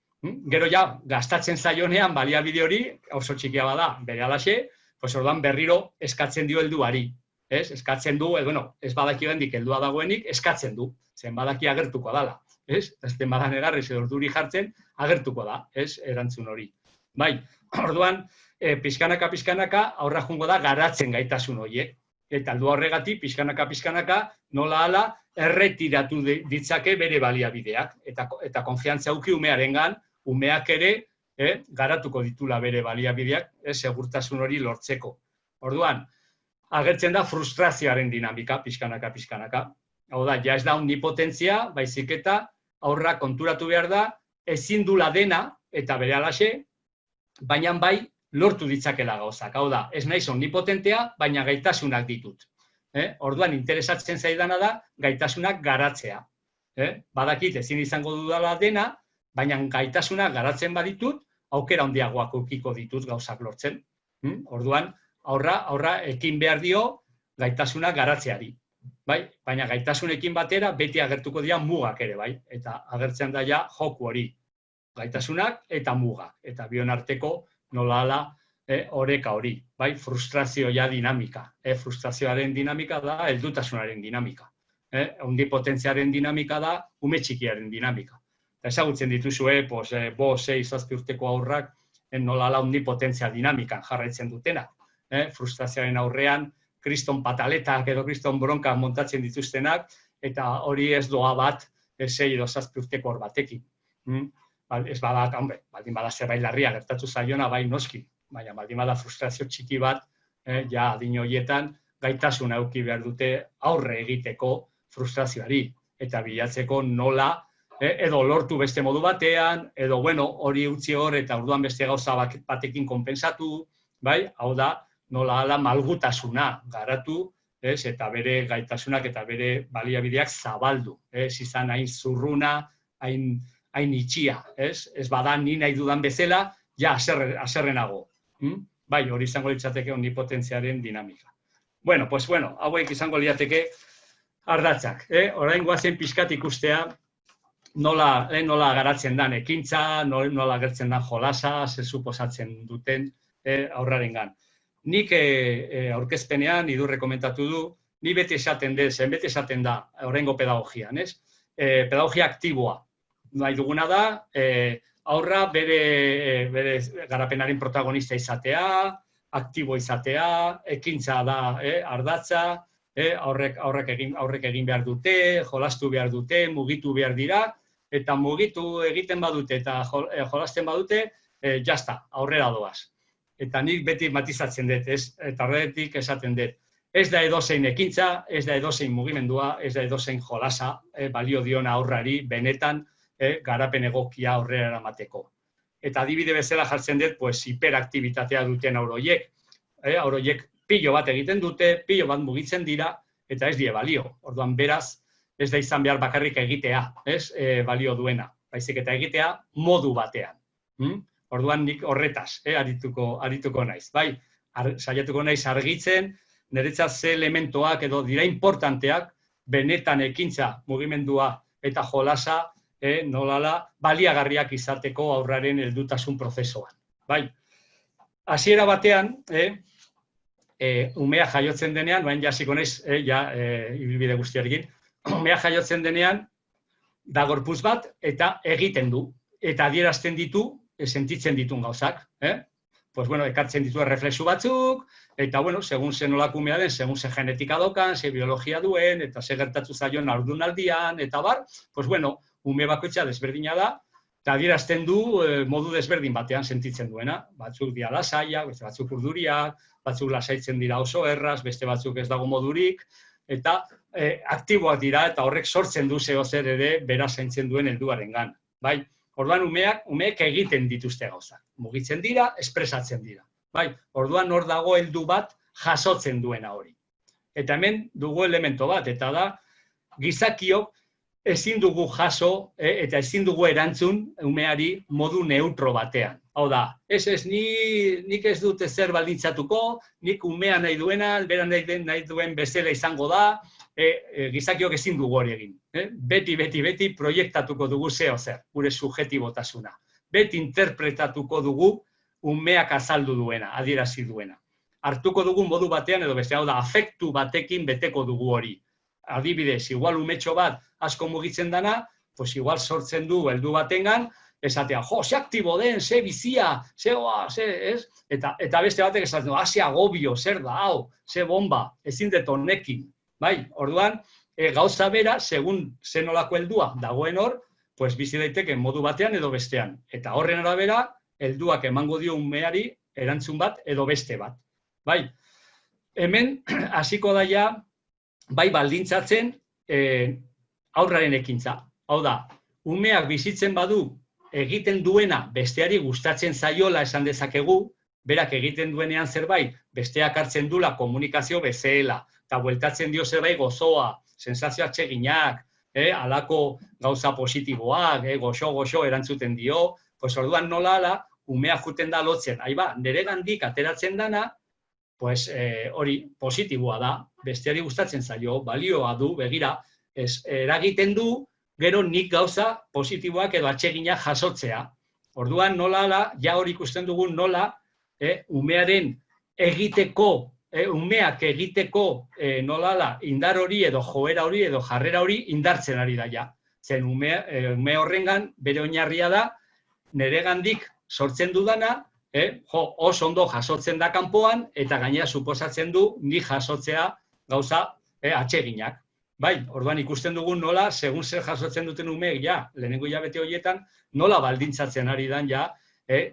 Gero ja, gastatzen zaionean baliabide hori, oso txikia bada, bere alaxe, pues orduan berriro eskatzen dio helduari. Eskatzen du, ez badaki bendik heldua dagoenik, eskatzen du. Zen badaki agertuko dala. Ezten badan egarrez edo urduri jartzen, agertuko da, erantzun hori. Bai, orduan, pixkanaka, aurra jungo da garatzen gaitasun horiek. Eta heldua horregatik, pixkanaka, nola ala, erretiratu ditzake bere baliabideak. Eta konfiantza uki umearengan, umeak ere garatuko ditula bere baliabideak, segurtasun hori lortzeko. Orduan, agertzen da frustrazioaren dinamika, pixkanaka. Hau da, ja ez da omnipotentzia, baizik eta aurra konturatu behar da, ezin dula dena, eta bere alaxe, baina bai lortu ditzakela gauzak. Hau da, ez naiz omnipotentea, baina gaitasunak ditut. Orduan, interesatzen zaidana da, gaitasunak garatzea. Badakit, ezin izango dudala dena, baina gaitasunak garatzen baditut, aukera handiagoak ukiko ditut gauzak lortzen. Orduan, aurra ekin behar dio gaitasunak garatzeari. Baina gaitasunekin batera beti agertuko dira mugak ere, bai? Eta agertzen da ja joku hori. Gaitasunak eta mugak. Eta bion arteko nola ala oreka hori. Frustrazioa dinamika. Frustrazioaren dinamika da heldutasunaren dinamika. Ondipotentziaren dinamika da ume txikiaren dinamika. Eta ezagutzen dituzue, 5, 6, 7 urteko aurrak nola ala ondipotentzia dinamikan jarraitzen dutenak. Frustrazioaren aurrean, kriston pataletak edo kriston bronkak montatzen dituztenak, eta hori ez doa bat 6 edo 7 urteko hor batekin. Ez badak, baldin bada zerbait larria gertatu zaiona, bai noski, baina baldin bada frustrazio txiki bat, ja adin horietan gaitasun eduki behar dute aurre egiteko frustrazioari, eta bilatzeko nola, edo lortu beste modu batean, edo hori utzi hor eta orduan beste gauza batekin konpensatu, hau da, nola ala malgutasuna garatu, eta bere gaitasunak eta bere baliabideak zabaldu. Izan hain zurruna, hain itxia. Ez bada ni nahi dudan bezala, ja haserrenago. Hori izango litzateke omnipotentziaren dinamika. Hauek izango litzateke ardatzak. Orain guazen pixkat ikustea nola garatzen den ekintza, nola gertzen den jolasa, zer suposatzen duten aurrarengan. Nik aurkezpenean idurre komentatu du, ni beti esaten da oraingo pedagogian, ez? Pedagogia aktiboa. Nahi duguna da, aurra bere garapenaren protagonista izatea, aktibo izatea, ekintza da ardatza, aurrek egin behar dute, jolastu behar dute, mugitu behar dira, eta mugitu egiten badute eta jolasten badute, jazta, aurrera doaz. Eta nik beti matizatzen dut, eta horretik esaten dut. Ez da edozein ekintza, ez da edozein mugimendua, ez da edozein jolasa, balio diona aurrari, benetan garapen egokia aurrera eramateko. Eta adibide bezala jartzen dut, hiperaktibitatea duten aurroiek. Aurroiek pilo bat egiten dute, pilo bat mugitzen dira, eta ez die balio. Orduan, beraz, ez da izan behar bakarrik egitea, balio duena. Baizik eta egitea modu batean. Orduan, nik horretaz arituko naiz. Bai, saiatuko naiz argitzen, niretzat ze elementoak edo dira importanteak, benetan ekintza, mugimendua eta jolasa, nolala, baliagarriak izateko aurraren heldutasun prozesuan. Bai, hasiera batean, umea jaiotzen denean, baina jasiko naiz, ibilbide guztiarekin, umea jaiotzen denean, da gorputz bat eta egiten du, eta adierazten ditu, sentitzen ditun gauzak. Ekartzen ditu erreflexu batzuk, eta, segun ze nolako umea den, segun ze genetika dokan, ze biologia duen, eta ze gertatu zaion haurdunaldian, eta bar, ume bakoitza desberdina da, eta adierazten du modu desberdin batean sentitzen duena. Batzuk dira lasaiak, beste batzuk urduriak, batzuk lasaitzen dira oso erraz, beste batzuk ez dago modurik, eta aktiboak dira, eta horrek sortzen du zehozer ere bera zaintzen duen helduarengan. Bai, orduan umeek egiten dituzte gauzak. Mugitzen dira, espresatzen dira. Bai, orduan hor dago heldu bat jasotzen duena hori. Eta hemen dugu elemento bat, eta da, gizakiok ezin dugu jaso eta ezin dugu erantzun umeari modu neutro batean. Hau da, nik ez dut ezer baldintzatuko, nik umea nahi duena, bera nahi duen bezala izango da, gizakiok ezin dugu hori egin. Beti proiektatuko dugu zehozer, gure subjetibotasuna. Beti interpretatuko dugu umeak azaldu duena, adierazi duena. Hartuko dugu modu batean edo beste, hau da, afektu batekin beteko dugu hori. Adibidez, igual umetxo bat asko mugitzen dana, igual sortzen du heldu batengan, esatea, ze aktibo den, ze bizia, ez? Eta beste batek esaten du, ze agobio, zer da, hau, ze bomba, ezin dut honekin. Bai, orduan, gauza bera, segun zenolako heldua dagoen hor, bizi daiteke modu batean edo bestean. Eta horren arabera, helduak emango dio umeari erantzun bat edo beste bat. Bai, hemen hasiko da ja, bai baldintzatzen aurraren ekintza. Hau da, umeak bizitzen badu egiten duena besteari gustatzen zaiola esan dezakegu, berak egiten duenean zerbait, besteak hartzen dula komunikazio bezala, eta bueltatzen dio zerbait gozoa, sensazio atseginak, halako gauza positiboak, goxo erantzuten dio, orduan nola ala, umea juten da lotzen. Aiba, niregandik ateratzen dana, hori positiboa da, besteari gustatzen zaio, balioa du, begira, eragiten du, gero nik gauza positiboak edo atseginak jasotzea. Orduan nola, ja hori ikusten dugu nola, umearen egiteko, umeak egiteko nola, indar hori edo joera hori edo jarrera hori indartzen ari da ja. Zen ume horrengan bere oinarria da, niregandik sortzen dudana, oso ondo jasotzen da kanpoan, eta gainera suposatzen du ni jasotzea gauza atseginak. Bai, orduan ikusten dugu nola, segun zer jasotzen duten umeek, lehenengo hilabete horietan, nola baldintzatzen ari dan,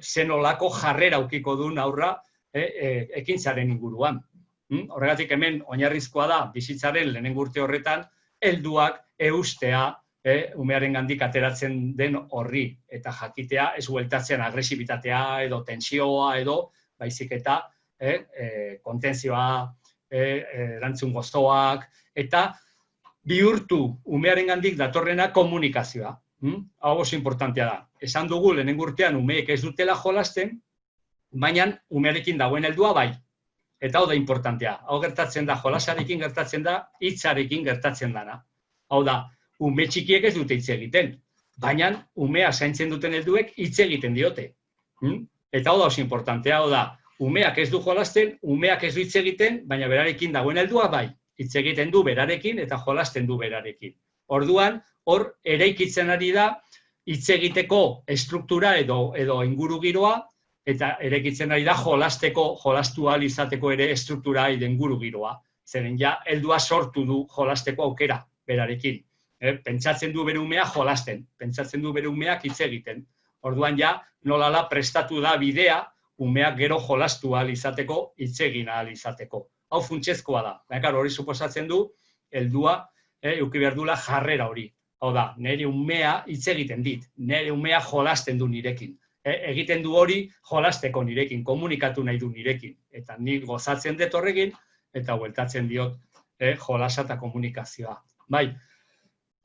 zen olako jarrera aukiko duen aurra ekintzaren inguruan. Horregatik hemen oinarrizkoa da, bizitzaren lehenengo urte horretan, helduak eustea, umearen gandik ateratzen den horri, eta jakitea ez bueltatzen agresibitatea edo tentsioa edo, baizik eta kontentzioa, erantzun gozoak, eta bihurtu umearen gandik datorrena komunikazioa. Hau oso importantea da. Esan dugu lehenengo urtean umeek ez dutela jolasten, baina umearekin dagoen heldua bai. Eta hau da importantea. Hau gertatzen da, jolasarekin gertatzen da, hitzarekin gertatzen dana. Hau da, ume txikiek ez dute hitz egiten, baina umea zaintzen duten helduek hitz egiten diote. Eta hau da oso importantea, hau da, umeak ez du jolasten, umeak ez du hitz egiten, baina berarekin dagoen heldua bai. Hitz egiten du berarekin eta jolasten du berarekin. Orduan, hor eraikitzen ari da hitz egiteko estruktura edo ingurugiroa, eta eraikitzen ari da jolastu ahal izateko ere estruktura edo ingurugiroa. Zeren ja, heldua sortu du jolasteko aukera berarekin. Pentsatzen du bere umea jolasten, pentsatzen du bere umeak hitz egiten. Orduan ja, nolala prestatu da bidea, umeak gero jolastu ahal izateko, hitz egin ahal izateko. Hau funtsezkoa da. Baina, hori suposatzen du, heldua, eduki behar duela jarrera hori. Hau da, nire umea hitz egiten dit, nire umea jolasten du nirekin. Egiten du hori jolasteko nirekin, komunikatu nahi du nirekin. Eta nik gozatzen dut horrekin, eta bueltatzen diot jolasa eta komunikazioa. Bai,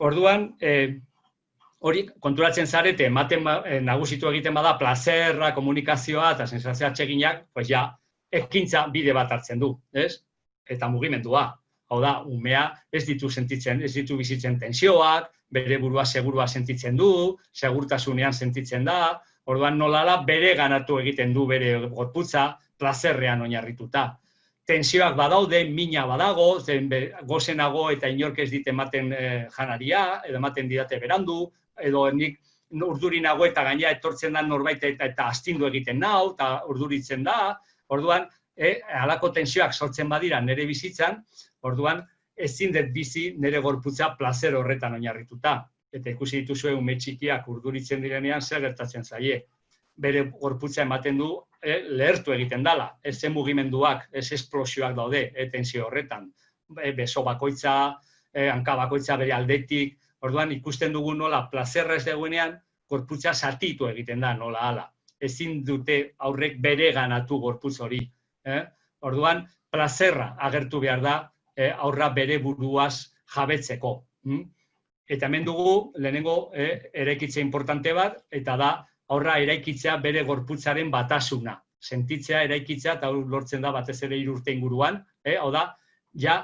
orduan, hori konturatzen zarete, ematen nagusitu egiten bada plazerra, komunikazioa eta sensazioa atseginak, pues ja, ekintza bide bat hartzen du, ez? Eta mugimendua. Hau da, umea ez ditu bizitzen tensioak, bere burua segurua sentitzen du, segurtasunean sentitzen da, orduan nolala bere ganatu egiten du bere gorputza, plazerrean oinarrituta. Tensioak badaude, mina badago, gozenago eta inork ez dit ematen janaria, edo ematen didate berandu, edo nik urdurinago eta gaina etortzen da norbait eta astindu egiten nau, eta urduritzen da, orduan, halako tensioak sortzen badira nire bizitzan, orduan, ezin dut bizi nire gorputza plazer horretan oinarrituta. Eta ikusi dituzue ume txikiak urduritzen direnean zer gertatzen zaie. Bere gorputza ematen du lehertu egiten dala. Ez mugimenduak, ez esplosioak daude tensio horretan. Beso bakoitza, hanka bakoitza bere aldetik. Orduan, ikusten dugu nola plazerra ez dagoenean, gorputza zatitu egiten da nola hala. Ezin dute aurrek bere ganatu gorputz hori. Orduan, plazerra agertu behar da aurra bere buruaz jabetzeko. Eta hemen dugu, lehenengo eraikitze importante bat, eta da aurra eraikitzea bere gorputzaren batasuna. Sentitzea, eraikitzea, eta lortzen da batez ere 3 urte inguruan. Hau da, ja,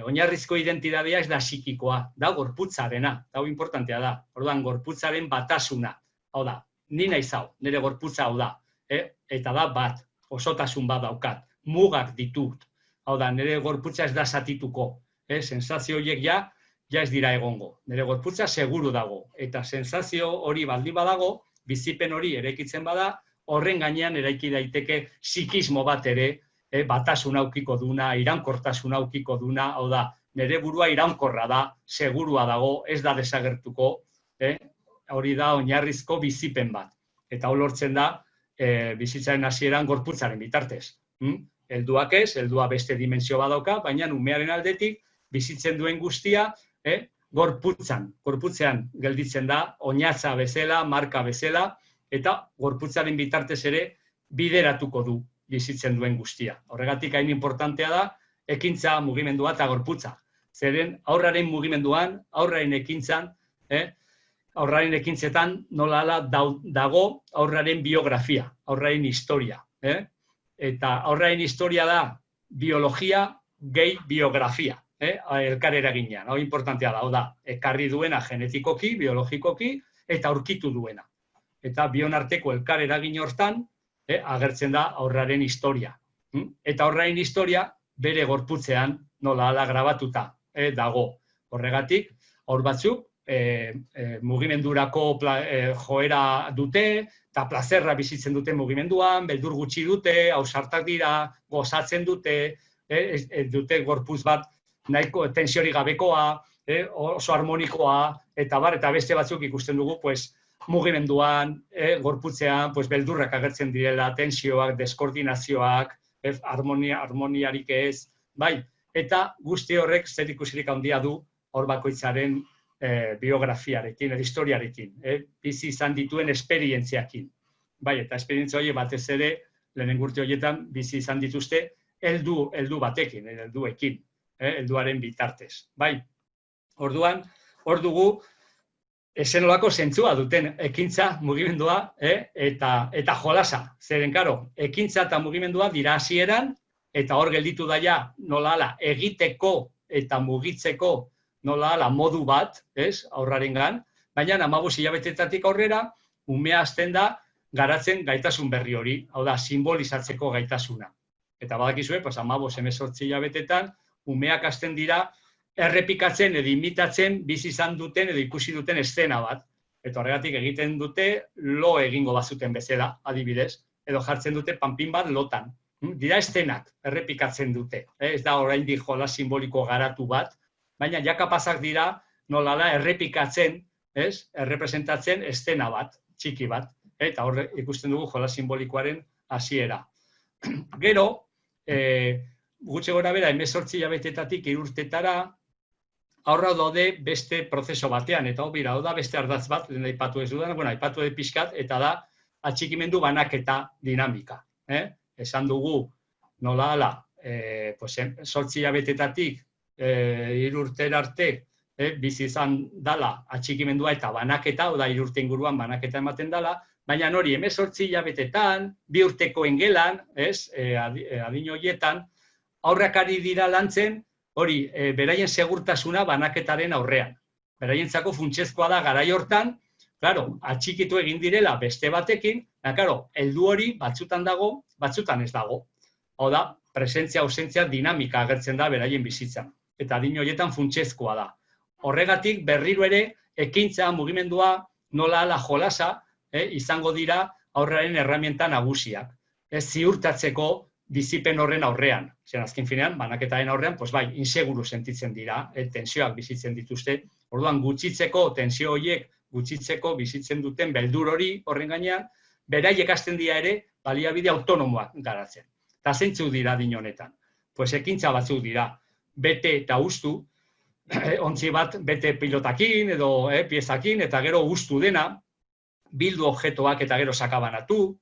oinarrizko identitatea ez da psikikoa, da gorputzarena, hau importantea da. Orduan, gorputzaren batasuna. Hau da, ni naiz hau, nire gorputza hau da. Eta da bat, osotasun bat daukat, mugak ditut. Hau da, nire gorputza ez da zatituko. Sensazio horiek ja ez dira egongo. Nire gorputza seguru dago. Eta sensazio hori baldi badago, bizipen hori eraikitzen bada, horren gainean eraiki daiteke psikismo bat ere, batasun aukiko duna, iraunkortasun aukiko duna, hau da, nire burua iraunkorra da, segurua dago, ez da desagertuko, hori da oinarrizko bizipen bat. Eta hau lortzen da, bizitzaren hasieran gorputzaren bitartez. Helduak ez, heldua beste dimensio badauka, baina umearen aldetik bizitzen duen guztia gorputzean gelditzen da, oinatza bezala, marka bezala, eta gorputzaren bitartez ere bideratuko du bizitzen duen guztia. Horregatik hain importantea da, ekintza, mugimendua eta gorputza. Zeren aurraren mugimenduan, aurraren ekintzan, aurraren ekintzetan nola dago aurraren biografia, aurraren historia. Eta aurraren historia da biologia gehi biografia, elkar eraginean. Hau importantea da, ekarri duena genetikoki, biologikoki, eta aurkitu duena. Eta bion arteko elkar eragin hortan, agertzen da aurraren historia. Eta aurraren historia bere gorputzean nola hala grabatuta dago. Horregatik, aur batzuk, mugimendurako joera dute, eta plazerra bizitzen dute mugimenduan, beldur gutxi dute, ausartak dira, gozatzen dute, dute gorputz bat nahiko tensiori gabekoa, oso harmonikoa, eta beste batzuk ikusten dugu, mugimenduan, gorputzean, beldurrak agertzen direla, tensioak, deskoordinazioak, harmoniarik ez, bai, eta guzti horrek zer ikusirik handia du hor bakoitzaren biografiarekin, historiarekin, bizi izan dituen esperientziakin. Bai, eta esperientzia hori batez ere, lehenengo urte horietan, bizi izan dituzte, heldu batekin, helduekin, helduaren bitartez. Bai, orduan, hor dugu, ezenolako zentzua duten ekintza, mugimendua, eta jolasa. Zeren, karo, ekintza eta mugimendua dira hasieran, eta hor gelditu daia nola ala egiteko eta mugitzeko nola ala modu bat, aurrarengan, baina 15 hilabetetatik aurrera, umea hasten da garatzen gaitasun berri hori, hau da, simbolizatzeko gaitasuna. Eta badakizue, 15-18 hilabetetan, umeak hasten dira errepikatzen edo imitatzen bizi izan duten edo ikusi duten eszena bat. Eta horregatik egiten dute lo egingo bazuten bezala, adibidez, edo jartzen dute panpin bat lotan. Dira eszenak, errepikatzen dute. Ez da oraindik jolas simboliko garatu bat, baina ja kapazak dira nolala errepikatzen, errepresentatzen eszena bat, txiki bat. Eta hor ikusten dugu jolas simbolikoaren hasiera. Gero, gutxi gora bera, 18 hilabetetatik 3 urtetara, aurra daude beste prozeso batean, eta hau da beste ardatz bat, lehen aipatu ez dudan, aipatu edo pixkat, eta da atxikimendu banaketa dinamika. Esan dugu, nola ala, 8 hilabetetatik 3 urtera arte, bizi izan dala atxikimendua eta banaketa, hau da 3 urte inguruan banaketa ematen dala, baina hori 18 hilabetetan, 2 urtekoen gelan, adin horietan, aurrak ari dira lantzen, hori, beraien segurtasuna banaketaren aurrean. Beraientzako funtsezkoa da garai hortan, claro, atxikitu egin direla beste batekin, claro, heldu hori batzutan dago, batzutan ez dago. Hau da, presentzia-ausentzia dinamika agertzen da beraien bizitzan. Eta adin horietan funtsezkoa da. Horregatik berriro ere, ekintza, mugimendua, nola ala jolasa, izango dira aurraren erramienta nagusiak. Ez ziurtatzeko bizipen horren aurrean. Zer, azken finean, banaketaren aurrean, bai, inseguru sentitzen dira, tensioak bizitzen dituzte. Orduan, gutxitzeko, tensio horiek gutxitzeko bizitzen duten beldur hori horren gainean, beraiek hasten dira ere, baliabide autonomoak garatzen. Eta zeintzuk dira din honetan. Ekintza batzuk dira, bete eta ustu, ontzi bat bete pilotakin edo piezakin, eta gero ustu dena, bildu objektuak eta gero sakabanatu,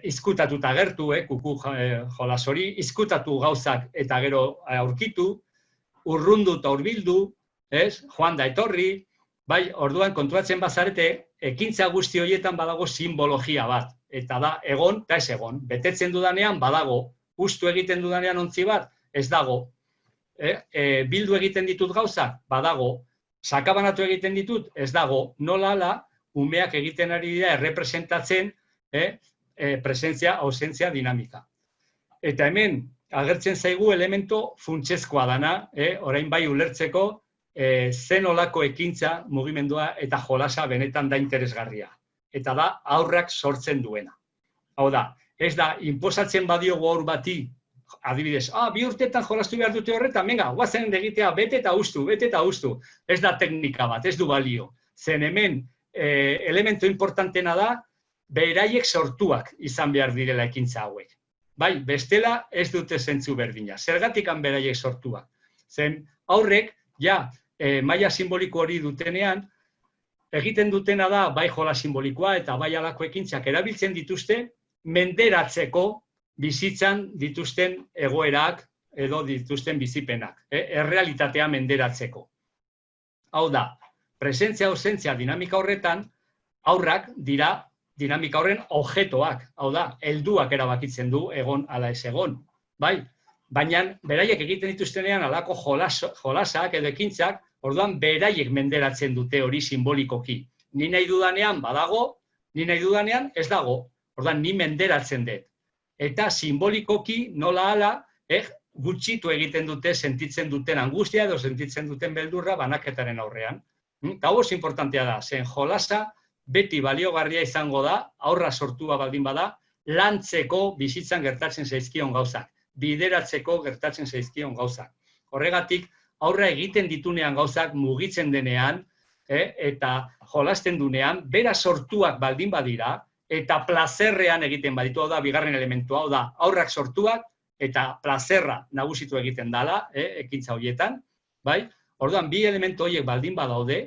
izkutatuta agertu, kuku jolas hori, izkutatu gauzak eta gero aurkitu, urrundu eta urbildu, joan da etorri, bai, orduan konturatzen bazarete, ekintza guzti horietan badago simbologia bat, eta da egon eta ez egon. Betetzen dudanean badago, ustu egiten dudanean ontzi bat, ez dago. Bildu egiten ditut gauzak, badago. Sakabanatu egiten ditut, ez dago. Nola ala, umeak egiten ari dira errepresentatzen presentzia, ausentzia dinamika. Eta hemen, agertzen zaigu elemento funtsezkoa dana, orain bai ulertzeko, zen olako ekintza, mugimendua eta jolasa benetan da interesgarria. Eta da, aurrak sortzen duena. Hau da, ez da, inposatzen badiogu aur bati, adibidez, 2 urtetan jolastu behar dute horretan, venga, guazen egitea, bete eta ustu. Ez da teknika bat, ez du balio. Zen hemen, elemento importantena da, beraiek sortuak izan behar direla ekintza hauek. Bai, bestela ez dute zentzu berdina. Zergatikan beraiek sortuak. Zen aurrek, ja, maila simboliko hori dutenean, egiten dutena da, bai jola simbolikoa eta bai alako ekintzak erabiltzen dituzte, menderatzeko bizitzan dituzten egoerak edo dituzten bizipenak. Errealitatea menderatzeko. Hau da, presentzia-ausentzia dinamika horretan, aurrak dira dinamika horren objektuak, hau da, helduak erabakitzen du egon ala ez egon. Bai, baina beraiek egiten dituztenean alako jolasak edo ekintzak, orduan beraiek menderatzen dute hori simbolikoki. Ni nahi dudanean badago, ni nahi dudanean ez dago. Orduan ni menderatzen dut. Eta simbolikoki nola ala, gutxitu egiten dute sentitzen duten angustia edo sentitzen duten beldurra banaketaren aurrean. Eta hau oso importantea da, zen jolasa beti baliogarria izango da, aurra sortua baldin bada, lantzeko bizitzan gertatzen zaizkion gauzak, bideratzeko gertatzen zaizkion gauzak. Horregatik, aurra egiten ditunean gauzak mugitzen denean, eta jolasten dunean, bera sortuak baldin badira, eta plazerrean egiten baditu, hau da, bigarren elementua, hau da, aurrak sortuak, eta plazerra nagusitu egiten dala, ekintza horietan, bai? Orduan, bi elementu horiek baldin badaude,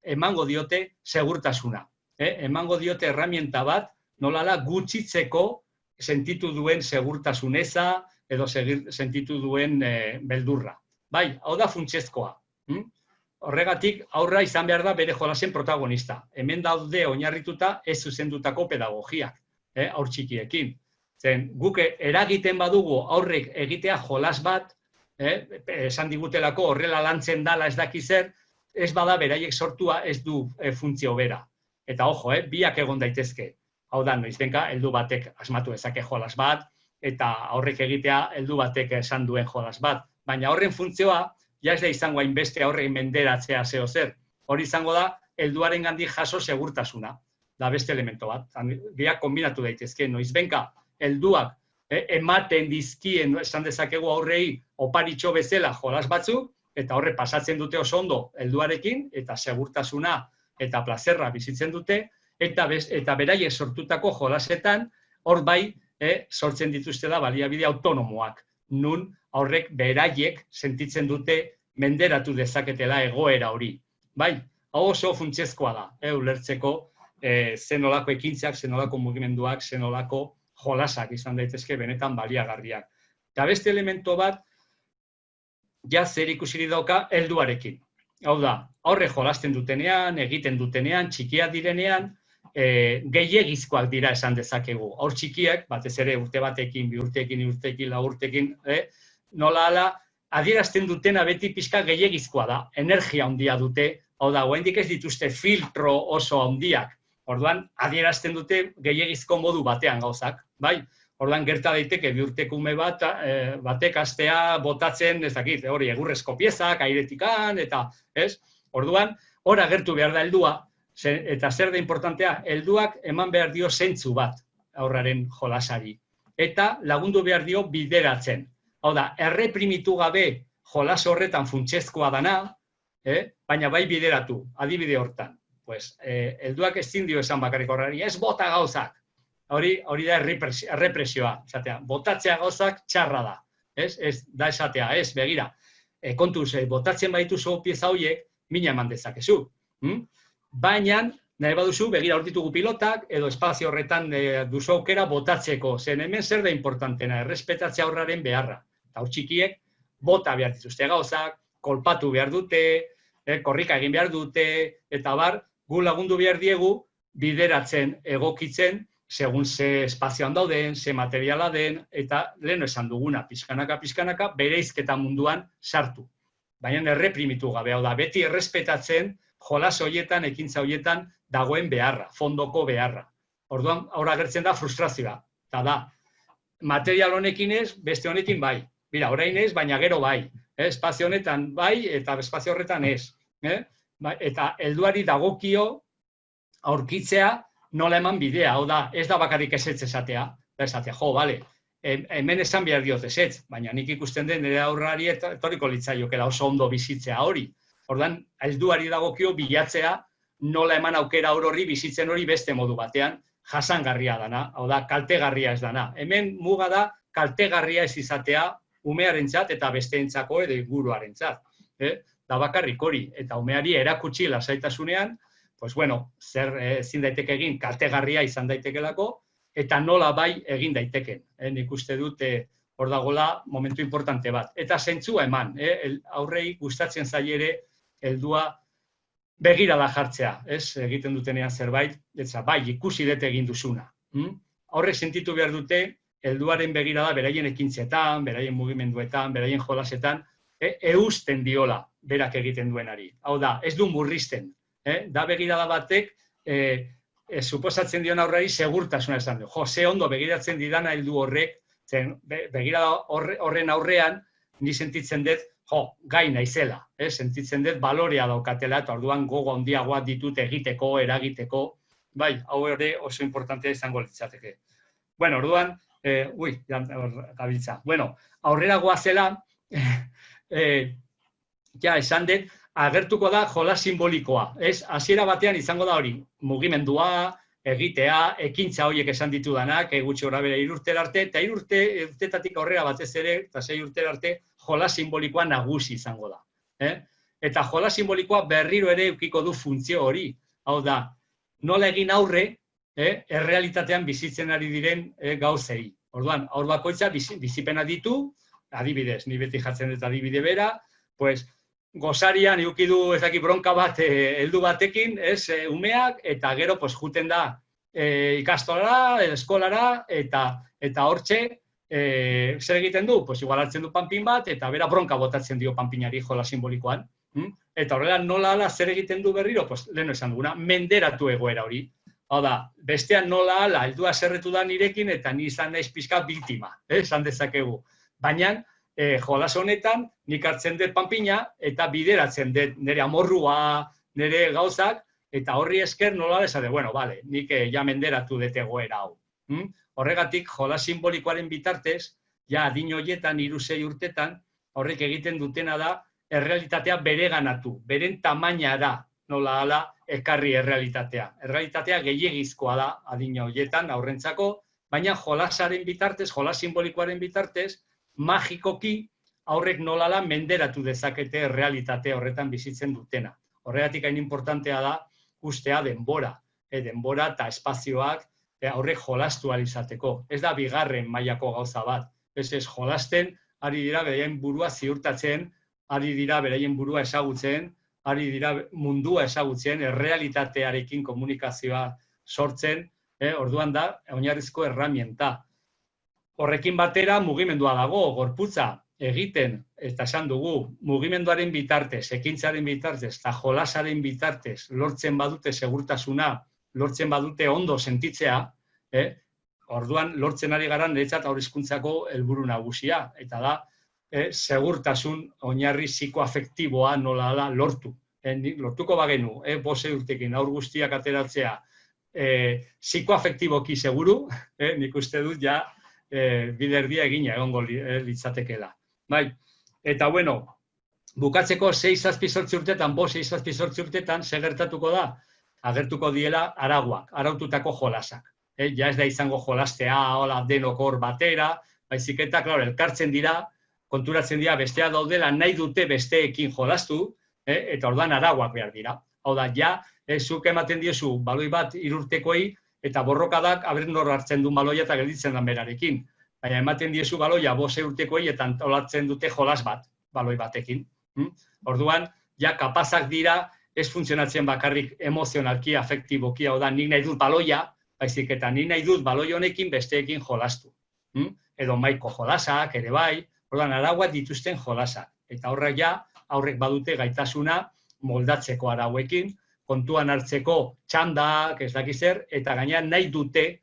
emango diote segurtasuna. Emango diote erramienta bat, nolala gutxitzeko sentitu duen segurtasuneza edo sentitu duen beldurra. Bai, hau da funtsezkoa. Horregatik, aurra izan behar da bere jolasen protagonista. Hemen daude oinarrituta ez zuzendutako pedagogiak, aur txikiekin. Zen, guk eragiten badugu aurrek egitea jolas bat, esan digutelako horrela lantzen dala ez daki zer, ez bada beraiek sortua ez du funtzio bera. Eta ojo, biak egon daitezke. Hau da, noizbenka, heldu batek asmatu ezake jolas bat, eta aurrek egitea heldu batek esan duen jolas bat. Baina horren funtzioa, ja ez da izango hainbeste aurrek menderatzea zeo zer. Hori izango da, helduaren gandik jaso segurtasuna. Da beste elemento bat. Biak kombinatu daitezke, noizbenka, helduak ematen dizkien, esan dezakegu aurrei, oparitxo bezala jolas batzuk, eta horre pasatzen dute oso ondo helduarekin, eta segurtasuna eta plazerra bizitzen dute, eta beraiek sortutako jolasetan, hor bai, sortzen dituzte da baliabide autonomoak. Nun aurrek beraiek sentitzen dute menderatu dezaketela egoera hori. Bai, hau oso funtsezkoa da, ulertzeko zenolako ekintzak, zenolako mugimenduak, zenolako jolasak izan daitezke benetan baliagarriak. Eta beste elemento bat, ja zer ikusirik dauka helduarekin. Hau da, aurre jolasten dutenean, egiten dutenean, txikiak direnean, gehiegizkoak dira esan dezakegu. Aur txikiak, batez ere urte batekin, 2 urtekin, 3 urtekin, 4 urtekin, nola ala, adierazten dutena beti pixka gehiegizkoa da, energia handia dute, hau da, oraindik ez dituzte filtro oso handiak. Orduan, adierazten dute gehiegizko modu batean gauzak, bai? Orduan, gerta daiteke 2 urteko ume batek astea botatzen, ez dakit, hori egurrezko piezak, airetikan, eta, ez? Orduan, hor agertu behar da heldua, eta zer da importantea, helduak eman behar dio zentzu bat aurraren jolasari. Eta lagundu behar dio bideratzen. Hau da, erreprimitu gabe jolas horretan funtsezkoa dana, baina bai bideratu, adibide hortan. Helduak ezin dio esan bakarrik horrari, ez bota gauzak. Hori da errepresioa, botatzea gauzak txarra da. Ez da esatea, ez, begira. Kontuz, botatzen baituzu pieza horiek, mina eman dezakezu. Baina, nahi baduzu, begira hor ditugu pilotak, edo espazio horretan duzu aukera botatzeko. Zen hemen zer da importantena, errespetatzea aurraren beharra. Eta hor txikiek, bota behar dituzte gauzak, kolpatu behar dute, korrika egin behar dute, eta bar, gu lagundu behar diegu, bideratzen, egokitzen, segun ze espazioan dauden, ze materiala den, eta lehen esan duguna, pixkanaka, bereizketa munduan sartu. Baina erreprimitu gabe, hau da, beti errespetatzen, jolas horietan, ekintza horietan, dagoen beharra, fondoko beharra. Orduan, aurra agertzen da frustrazioa. Eta da, material honekin ez, beste honekin bai. Mira, orain ez, baina gero bai. Espazio honetan bai, eta espazio horretan ez. Eta helduari dagokio aurkitzea nola eman bidea. Hau da, ez da bakarrik ezetz esatea. Esatea, jo, bale, hemen esan behar diot ezetz, baina nik ikusten den nire aurrari etorriko litzaiokela oso ondo bizitzea hori. Ordan, helduari dagokio bilatzea nola eman aukera horri bizitzen hori beste modu batean jasangarria dana, hau da, kaltegarria ez dana. Hemen muga da kaltegarria ez izatea umearentzat eta besteentzako edo inguruarentzat. Da bakarrik hori, eta umeari erakutsi lasaitasunean, pues bueno, zer ezin daiteke egin kaltegarria izan daitekelako, eta nola bai egin daiteken. Nik uste dut hor dagoela momentu importante bat. Eta zentzua eman, aurrei gustatzen zaie ere heldua begirada jartzea, egiten dutenean zerbait, eta bai, ikusi dut egin duzuna. Horrek sentitu behar dute, helduaren begirada beraien ekintzetan, beraien mugimenduetan, beraien jolasetan, eusten diola berak egiten duenari. Hau da, ez du murrizten. Da begirada batek, suposatzen dion aurrari segurtasuna esan du. Jo, ze ondo begiratzen didana heldu horrek, begirada horren aurrean, ni sentitzen dut, jo, gai naizela, sentitzen dut balorea daukatela, eta orduan gogo handiagoa ditut egiteko, eragiteko, bai, hau ere oso importantea izango litzateke. Bueno, orduan, gabiltza. Bueno, aurrera goazela, ja, esan dut, agertuko da jola simbolikoa, hasiera batean izango da hori, mugimendua, egitea, ekintza horiek esan ditudanak, gutxi gorabehera 3 urtera arte, eta 3 urtetatik aurrera batez ere, eta 6 urtera arte, jola simbolikoa nagusi izango da. Eta jola simbolikoa berriro ere edukiko du funtzio hori. Hau da, nola egin aurre, errealitatean bizitzen ari diren gauzei. Orduan, aur bakoitza bizipena ditu, adibidez, ni beti jartzen dut adibide bera, pues, gozarian eduki du ez dakit bronka bat heldu batekin, ez, umeak, eta gero pues juten da ikastolara, eskolara, eta hortxe, zer egiten du? Pues igual hartzen du panpin bat, eta bera bronka botatzen dio panpinari jola simbolikoan. Eta horrela nola ala zer egiten du berriro? Pues leheno esan duguna, menderatu egoera hori. Hau da, bestean nola ala, heldua zerretu da nirekin, eta ni izan naiz pixka biktima, esan dezakegu. Baina, jolas honetan, nik hartzen dut panpina, eta bideratzen dut nire amorrua, nire gauzak, eta horri esker nola esate, bueno, bale, nik ja menderatu dut egoera hau. Horregatik, jolas simbolikoaren bitartez, ja adin horietan, 3-6 urtetan, horrek egiten dutena da, errealitatea bereganatu, beren tamainara nola ala ekarri errealitatea. Errealitatea gehiegizkoa da adin horietan, aurrentzako, baina jolasaren bitartez, jolas simbolikoaren bitartez, magikoki aurrek nolala menderatu dezakete errealitate horretan bizitzen dutena. Horregatik hain importantea da ustea denbora. Denbora eta espazioak aurrek jolastu ahal izateko. Ez da bigarren mailako gauza bat. Ez jolasten, ari dira beraien burua ziurtatzen, ari dira beraien burua ezagutzen, ari dira mundua ezagutzen, errealitatearekin komunikazioa sortzen, orduan da oinarrizko erramienta. Horrekin batera mugimendua dago, gorputza egiten, eta esan dugu, mugimenduaren bitartez, ekintzaren bitartez, eta jolasaren bitartez, lortzen badute segurtasuna, lortzen badute ondo sentitzea, orduan lortzen ari gara niretzat aurrezkuntzako helburu nagusia, eta da, segurtasun oinarri psikoafektiboa nola da lortu. Lortuko bagenu, 5 urtekin aur guztiak ateratzea, psikoafektiboki seguru, nik uste dut ja, biderdia egina egongo litzatekeela. Bai, eta bueno, bukatzeko 6-7 urtetan, 6-7 urtetan, segertatuko da, agertuko diela araguak, araututako jolasak. Ja ez da izango jolastea, hola, denokor batera, baizik eta, klaro, elkartzen dira, konturatzen dira bestea daudela nahi dute besteekin jolastu, eta orduan araguak behar dira. Hau da, ja, zuk ematen diozu baloi bat 3 urtekoei, eta borrokadak aberen nor hartzen du baloia eta gelditzen da berarekin. Baina ematen diezu baloia 5 urtekoei eta antolatzen dute jolas bat, baloi batekin. Orduan, ja, kapazak dira, ez funtzionatzen bakarrik emozionalki, afektiboki, hau da, nik nahi dut baloia, baizik eta nik nahi dut baloi honekin besteekin jolastu. Edo maiko jolasak, ere bai, orduan, arauak dituzten jolasak. Eta horrek ja, aurrek badute gaitasuna moldatzeko arauekin, kontuan hartzeko txandak, ez dakiz zer, eta gainean nahi dute,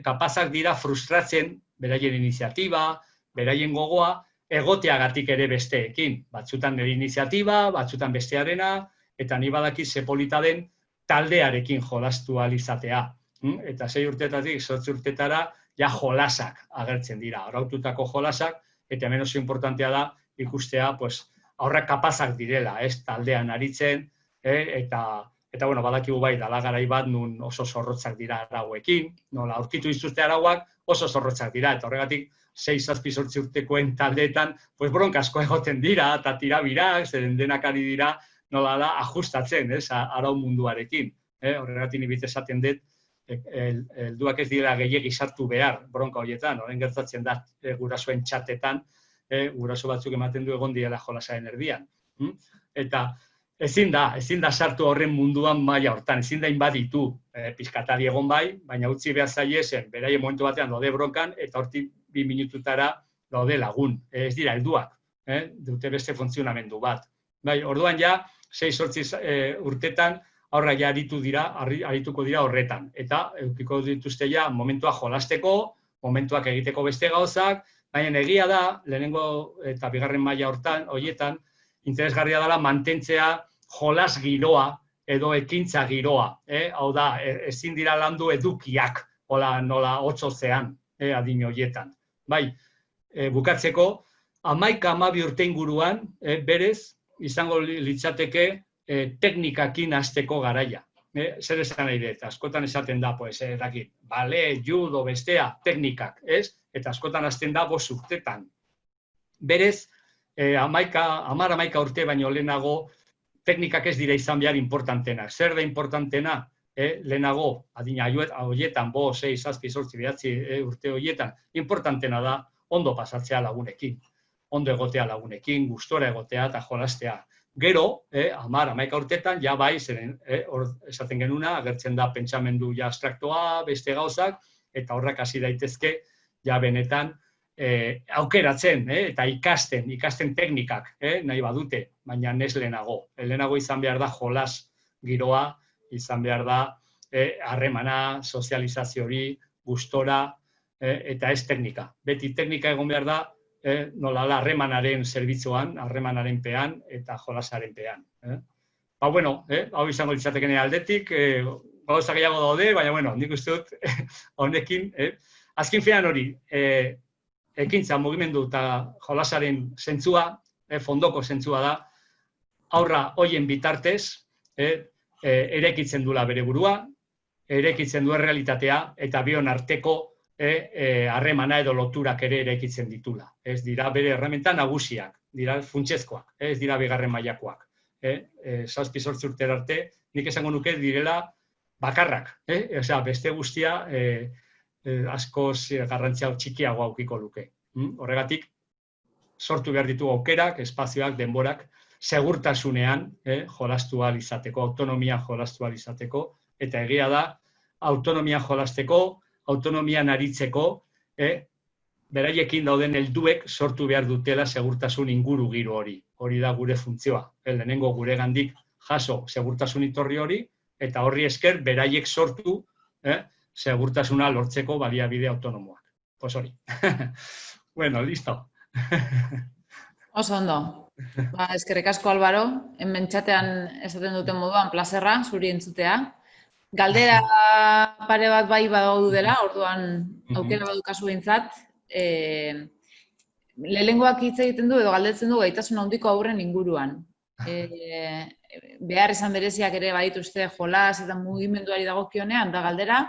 kapazak dira frustratzen beraien iniziatiba, beraien gogoa, egoteagatik ere besteekin. Batzutan nire iniziatiba, batzutan bestearena, eta ni badaki ze polita den taldearekin jolastu ahal izatea. Eta 6 urtetatik 8 urtetara ja jolasak agertzen dira, araututako jolasak, eta hemen oso importantea da ikustea, aurrak kapazak direla, taldean aritzen, eta bueno, badakigu bai, dala garai bat nun oso zorrotzak dira arauekin, nola aurkitu dituzte arauak oso zorrotzak dira, eta horregatik 6-8 urtekoen taldeetan, bronka asko egoten dira, eta tirabirak, zeren denak ari dira, nola da, ajustatzen, arau munduarekin. Horregatik nibit esaten dut, helduak ez dira gehiegi sartu behar bronka horietan, horren gertatzen da gurasoen txatetan, guraso batzuk ematen du egon diela jolasaren erdian. Eta ezin da sartu horren munduan maila hortan, ezin da inbaditu pizkatari egon bai, baina utzi behar zaiezen, beraien momentu batean daude bronkan, eta hortik 2 minututara daude lagun. Ez dira helduak, dute beste funtzionamendu bat. Bai, orduan ja, 6-8 urtetan, aurra ja arituko dira horretan. Eta edukiko dituzte ja momentua jolasteko, momentuak egiteko beste gauzak, baina egia da, lehenengo eta bigarren maila horietan, interesgarria dela mantentzea jolas giroa edo ekintza giroa. Hau da, ezin dira landu edukiak, nola hotzotzean, adin horietan. Bai, bukatzeko, 11-12 urte inguruan, berez, izango litzateke teknikakin hasteko garaia. Zer esan nahi dut, askotan esaten da, bale, judo, bestea, teknikak, ez? Eta askotan hasten da 5 urtetan. Berez, 10-11 urte baino lehenago, teknikak ez dira izan behar importantenak. Zer da importantena? Lehenago, adina horietan, 5, 6, 7, 8, 9 urte horietan, importantena da ondo pasatzea lagunekin. Ondo egotea lagunekin, gustora egotea eta jolastea. Gero, 10-11 urtetan, ja bai, zeren, esaten genuna, agertzen da pentsamendu ja abstraktoa, beste gauzak, eta horrak hasi daitezke, ja benetan, aukeratzen, eta ikasten teknikak, nahi badute, baina ez lehenago. Lehenago izan behar da jolas giroa, izan behar da harremana, sozializazio hori, gustora, eta ez teknika. Beti teknika egon behar da, nola harremanaren zerbitzuan, harremanaren pean, eta jolasaren pean. Ba, bueno, hau izango litzatekene aldetik, gauza gehiago daude, baina, bueno, nik uste dut, honekin, azken finan hori, ekintza, mugimendu eta jolasaren zentzua, fondoko zentzua da, aurra hoien bitartez, erekitzen dula bere burua, erekitzen duen realitatea, eta bion arteko harremana edo loturak ere erekitzen ditula. Ez dira bere erreminta nagusiak, dira funtsezkoak, ez dira bigarren mailakoak. 7-8 urtera arte, nik esango nuke direla bakarrak, osea, beste guztia askoz garrantzia txikiago aukiko luke. Horregatik, sortu behar ditugu aukerak, espazioak, denborak, segurtasunean jolastu ahal izateko, autonomia jolastu ahal izateko, eta egia da, autonomia jolasteko, autonomian aritzeko, beraiekin dauden helduek sortu behar dutela segurtasun inguru giro hori. Hori da gure funtzioa. Lehenengo gure gandik jaso segurtasun iturri hori, eta horri esker beraiek sortu segurtasuna lortzeko baliabide autonomoak. Pues hori. Bueno, listo. Oso ondo. Ba, eskerrik asko, Álvaro. Hemen txatean esaten duten moduan plazerra, zuri entzutea. Galdera pare bat bai badaudu dela, orduan aukera badukazu behintzat. Lehengoak hitz egiten du edo galdetzen du gaitasun handiko aurren inguruan. Behar izan bereziak ere badituzte jolas eta mugimenduari dagokionean da galdera,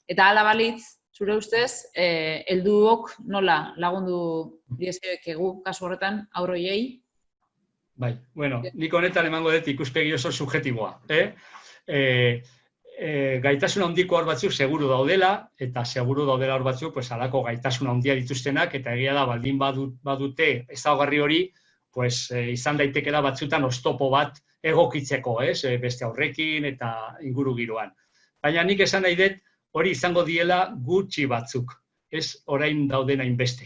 eta hala balitz, zure ustez, helduok nola lagundu diezkegu kasu horretan aurroiei? Bai, bueno, nik honetan emango dut ikuspegi oso subjetiboa. Gaitasun handiko hor batzuk seguru daudela, eta seguru daudela hor batzuk halako gaitasun handia dituztenak, eta egia da baldin badute ezaugarri hori, izan daitekela batzutan oztopo bat egokitzeko, beste aurrekin eta inguru giroan. Baina nik esan nahi dut hori izango diela gutxi batzuk, ez orain dauden hainbeste.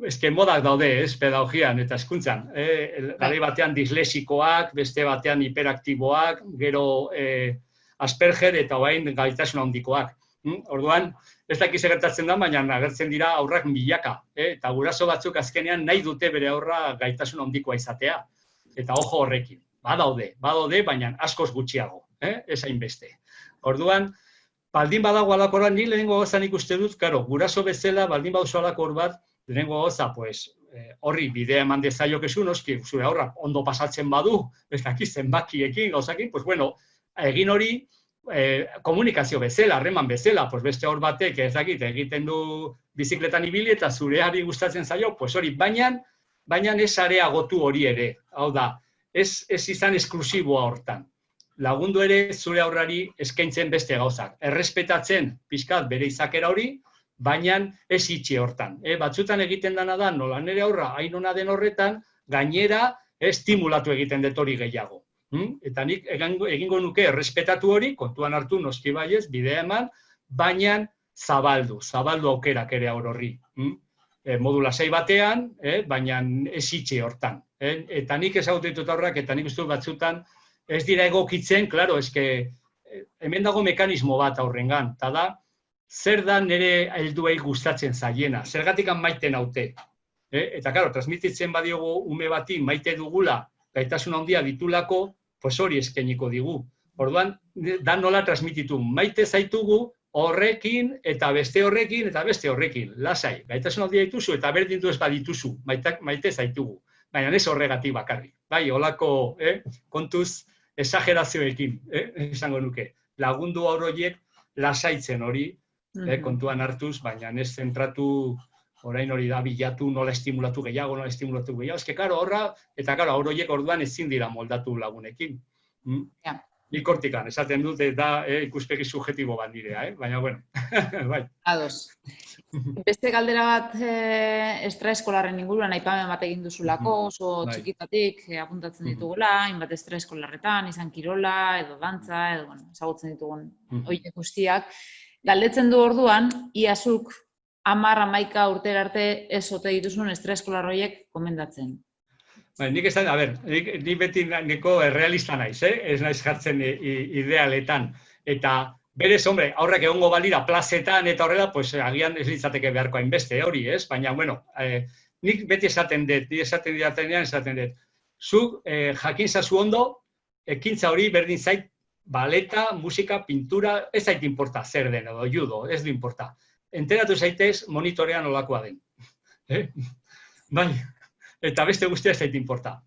Ezke modak daude, pedagogian eta hezkuntzan. Garai batean dislexikoak, beste batean hiperaktiboak, gero Asperger eta orain gaitasun handikoak. Orduan, ez dakiz gertatzen da, baina agertzen dira aurrak milaka. Eta guraso batzuk azkenean nahi dute bere aurra gaitasun handikoa izatea. Eta ojo horrekin. Badaude, baina askoz gutxiago, ez hainbeste. Orduan, baldin badago alakor bat, ni lehenengo gauza nik uste dut, guraso bezala, baldin baduzu alakor bat, lehenengo gauza, horri bidea eman dezaiokezu, noski, zure aurra ondo pasatzen badu, ez dakiz zenbakiekin, gauzakin, egin hori komunikazio bezala, harreman bezala, beste hor batek, ez dakit, egiten du bizikletan ibili eta zureari gustatzen zaio, hori, baina ez areagotu hori ere, hau da, ez izan esklusiboa hortan. Lagundu ere zure aurrari eskaintzen beste gauzak. Errespetatzen pixkat bere izakera hori, baina ez itxi hortan. Batzutan egiten dena da, nola nire aurra hain ona den horretan, gainera estimulatu egiten dut hori gehiago. Eta nik egingo nuke errespetatu hori, kontuan hartu noski baiez, bidea eman, baina zabaldu aukerak ere horri. Modu lasai batean, baina ez itxi hortan. Eta nik ezagutetut aurrak, eta nik uste batzutan, ez dira egokitzen, klaro, hemen dago mekanismo bat aurrengan, eta da, zer da nire helduei gustatzen zaiena, zergatik maite naute. Eta, klaro, transmititzen badiogu ume bati maite dugula, gaitasun handia ditulako, hori eskainiko digu. Orduan, da nola transmititu, maite zaitugu horrekin, eta beste horrekin, eta beste horrekin, lasai, gaitasun handia dituzu, eta berdin du ez badituzu, maite zaitugu. Baina ez horregatik bakarrik. Bai, holako kontuz, esagerazioekin, esango nuke. Lagundu horiek lasaitzen hori, kontuan hartuz, baina ez zentratu orain hori da bilatu, nola estimulatu gehiago. Ez que, karo, horra, eta karo, horiek orduan ezin dira moldatu lagunekin. Nik hortikan, esaten dut, da ikuspegi subjetibo bat nirea, baina, bueno, bai. Ados. Beste galdera bat estraeskolarren inguruan aipamen bat egin duzulako, oso txikitatik apuntatzen ditugula, hainbat estraeskolarretan, izan kirola, edo dantza, edo ezagutzen ditugun horiek guztiak. Galdetzen du orduan, iazuk 10-11 urtera arte ez ote dituzun estraeskolar horiek komendatzen. Nik esan, nik beti niko realista naiz, ez naiz jartzen idealetan, eta berez, hombre, aurrak egongo balira plazetan eta horrela, pues agian ez litzateke beharko hainbeste hori, ez? Baina, bueno, nik beti esaten dut, zuk jakin zazu ondo, ekintza hori berdin zait, baleta, musika, pintura, ez zait inporta zer den, edo judo, ez du inporta. Enteratu zaitez monitorean olakoa den. Bai, eta beste guztia ez zait inporta.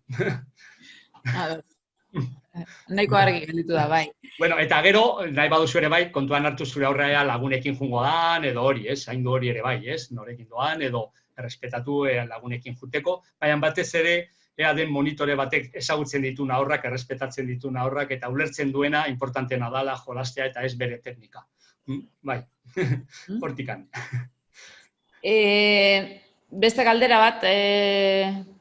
Nahiko argi gelditu da, bai. Bueno, eta gero, nahi baduzu ere bai, kontuan hartu zure aurrea lagunekin jungo dan, edo hori, ez? Zaindu hori ere bai, ez? Norekin doan, edo errespetatu lagunekin juteko, baina batez ere, ea den monitore batek ezagutzen dituen aurrak, errespetatzen dituen aurrak, eta ulertzen duena, importantena dala, jolastea eta ez bere teknika. Bai, hortikan. Beste galdera bat,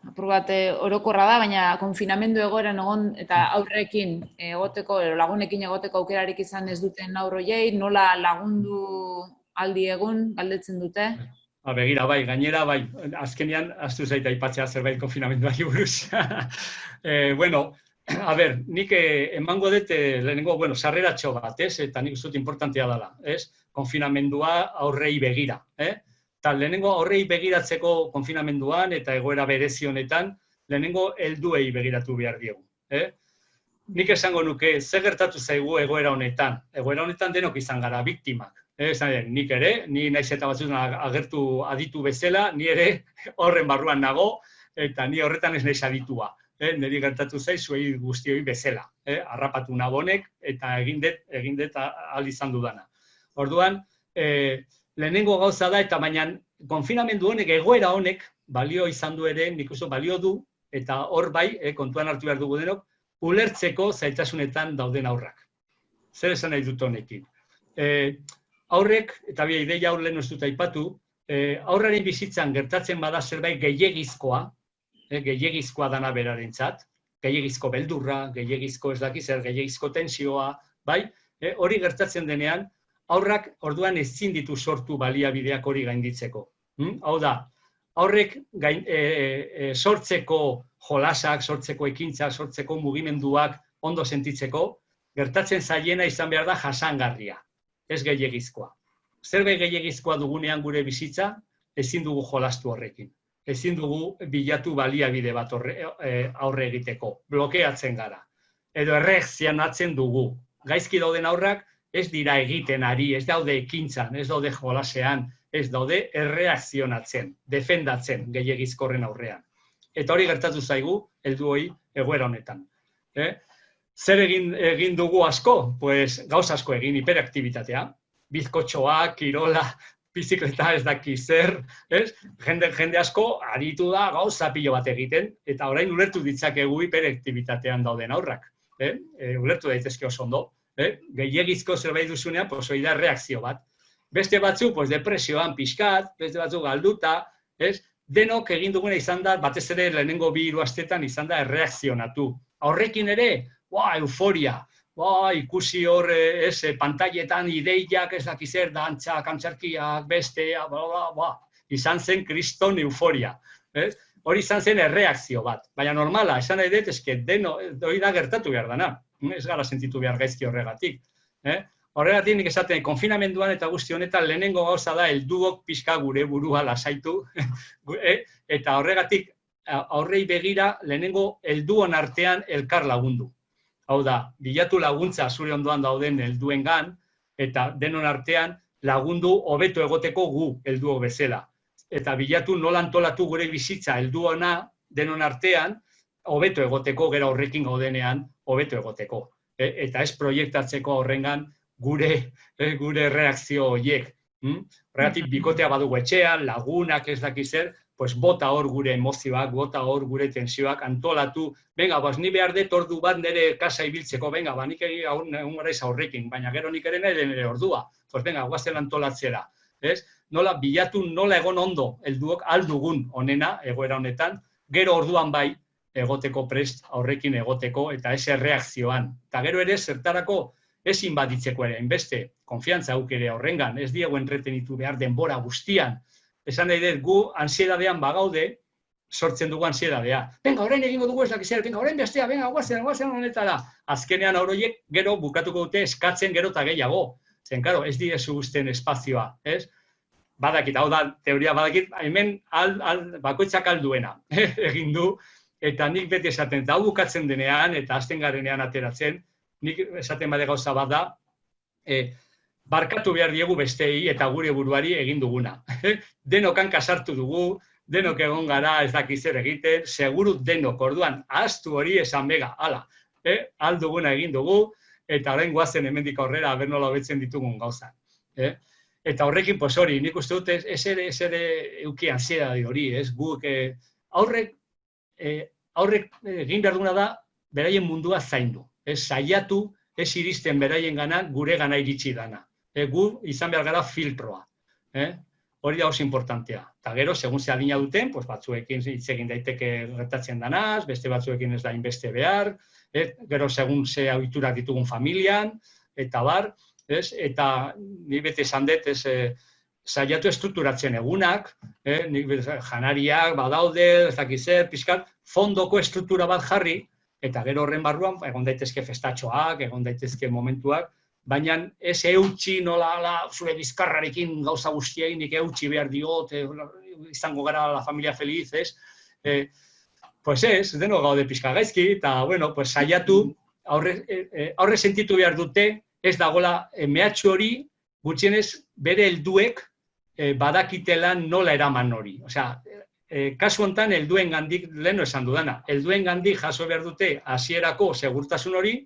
apur bat orokorra da, baina konfinamendu egoeran egon eta aurrekin egoteko, lagunekin egoteko aukerarik izan ez duten aur horiei, nola lagundu aldi egun galdetzen dute? Begira, bai, gainera, bai, azkenean, aztu zaita aipatzea zerbait konfinamenduari buruz. Bueno, nik emango dut, lehenengo, sarreratxo bat, ez? Eta nik uste dut importantea dela, ez? Konfinamendua aurrei begira, Eta lehenengo aurrei begiratzeko konfinamenduan eta egoera berezi honetan, lehenengo helduei begiratu behar diegu. Nik esango nuke, zer gertatu zaigu egoera honetan? Egoera honetan denok izan gara biktimak. Nik ere, ni naiz eta batzutan agertu aditu bezala, ni ere horren barruan nago, eta ni horretan ez naiz aditua. Niri gertatu zaizuei guztioi bezala. Harrapatu nabonek eta egin dut ahal izan dudana. Orduan, lehenengo gauza da, eta baina konfinamendu honek, egoera honek, balio izan du ere, nik uste balio du, eta hor bai, kontuan hartu behar dugu denok, ulertzeko zailtasunetan dauden aurrak. Zer esan nahi dut honekin? Aurrek, eta bia ideia hor lehen ez dut aipatu, aurraren bizitzan gertatzen bada zerbait gehiegizkoa, gehiegizkoa dana berarentzat, gehiegizko beldurra, gehiegizko ez dakiz, gehiegizko tensioa, bai, hori gertatzen denean, aurrak orduan ezin ditu sortu baliabideak hori gainditzeko. Hau da, aurrek sortzeko jolasak, sortzeko ekintzak, sortzeko mugimenduak ondo sentitzeko, gertatzen zaiena izan behar da jasangarria, ez gehiegizkoa. Zerbait gehiegizkoa dugunean gure bizitza, ezin dugu jolastu horrekin. Ezin dugu bilatu baliabide bat aurre egiteko, blokeatzen gara. Edo erreakzionatzen dugu. Gaizki dauden aurrak, ez dira egiten ari, ez daude ekintzan, ez daude jolasean, ez daude erreakzionatzen, defendatzen gehiegizkorren aurrean. Eta hori gertatu zaigu, helduoi egoera honetan. Zer egin dugu asko? Pues gauz asko egin, hiperaktibitatea. Bizkotxoak, kirola, bizikleta ez daki zer, jende asko aritu da gauza pilo bat egiten, eta orain ulertu ditzakegu hiperaktibitatean dauden aurrak. Ulertu daitezke oso ondo. Gehiegizko zerbait duzunean, hori da reakzio bat. Beste batzu, depresioan pixkat, beste batzu galduta, denok egin duguna izan da, batez ere lehenengo 2-3 astetan izan da erreakzionatu. Aurrekin ere, euforia, ikusi hor, pantailetan ideiak, ez dakizer, dantzak, antzerkiak, bestea, izan zen kriston euforia. Hori izan zen erreakzio bat, baina normala, esan nahi dut, hori da gertatu behar dana. Ez gara sentitu behar gaizki horregatik. Horregatik nik esaten, konfinamenduan eta guzti honetan lehenengo gauza da helduok pixka gure burua lasaitu. Eta horregatik aurrei begira lehenengo helduon artean elkar lagundu. Hau da, bilatu laguntza zure ondoan dauden helduengan eta denon artean lagundu hobeto egoteko gu helduok bezala. Eta bilatu nola antolatu gure bizitza helduona denon artean hobeto egoteko, gero horrekin gaudenean, hobeto egoteko. Eta ez proiektatzeko horrengan gure reakzio horiek. Horregatik bikotea badugu etxean, lagunak ez dakizer, bota hor gure emozioak, bota hor gure tensioak, antolatu, venga, ni behar dut ordu bat nire kasa ibiltzeko, venga, nik egun gara horrekin, baina gero nik ere nire ordua, venga, guazen antolatzera. ez? Nola bilatu, nola egon ondo, helduok aldugun onena, egoera honetan, gero orduan bai, egoteko prest, aurrekin egoteko, eta ez erreakzioan. Eta gero ere, zertarako, ezin baditzeko ere, inbeste, konfiantza aukere horrengan, ez diegu entretenitu behar denbora guztian. Esan nahi dut, gu ansiedadean bagaude, sortzen dugu ansiedadea. Venga, orain egingo dugu ez dakizer, venga, orain bestea, venga, guazen honetara. Azkenean aurroiek gero bukatuko dute eskatzen gero eta gehiago. Zen, karo, ez diezu guztien espazioa, ez? Badakit, hau da, teoria badakit, hemen bakoitzak alduena egin du, eta nik beti esaten, eta hau bukatzen denean, eta azten garenean ateratzen, nik esaten bade gauza bat da, barkatu behar diegu bestei eta gure buruari egin duguna. Denokan kasartu dugu, denok egon gara ez dakiz zer egiten, seguru denok, orduan, ahaztu hori esan bega, ala, alduguna egin dugu, eta orain goazen hemendik aurrera, aber nola hobetzen ditugun gauza. Eta horrekin, pues hori, nik uste dut, ez ere euki ansiedade hori, ez, guk aurrek egin behar duguna da, beraien mundua zaindu, ez, saiatu, ez iristen beraien gana, gure gana iritsi dana. Gu izan behar gara filtroa, hori da oso importantea. Eta gero, segun ze adina duten, pues batzuekin hitz egin daiteke gertatzen danaz, beste batzuekin ez da inbeste behar, gero segun ze ohiturak ditugun familian, eta bar, eta ni bete esan dut, saiatu estrukturatzen egunak, janariak badaude, ez dakiz zer, pixkat, fondoko estruktura bat jarri, eta gero horren barruan, egon daitezke festatxoak, egon daitezke momentuak, baina ez eutxi nola zure bizkarrarekin gauza guztiei, nik eutxi behar diot, izango gara la familia feliz, ez? Pues ez, deno gaude pixka gaizki, eta, bueno, pues saiatu, aurre sentitu behar dute, ez dagoela mehatxu hori, gutxienez bere helduek badakitela nola eraman hori. Osea, kasu honetan helduen gandik, leheno esan dudana, helduen gandik jaso behar dute hasierako segurtasun hori,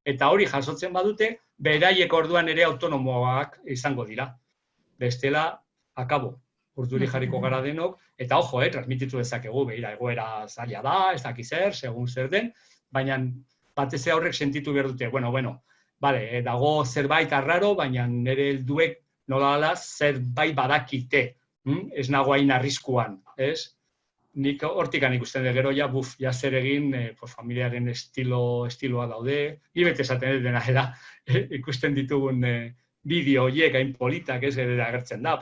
eta hori jasotzen badute, beraiek orduan ere autonomoak izango dira. Bestela, akabo, urduri jarriko gara denok, eta ojo, transmititu dezakegu, behira, egoera zaila da, ez dakizer, segun zer den, baina batez horrek sentitu behar dute, bueno, bale, dago zerbait arraro, baina nire helduek nola zerbait badakite, ez nago hain arriskuan, ez? Nik hortikan ikusten dut gero, ja zer egin, familiaren estiloa daude, ibet esaten dut dena, ikusten ditugun bideo horiek hain politak, ez ere agertzen da,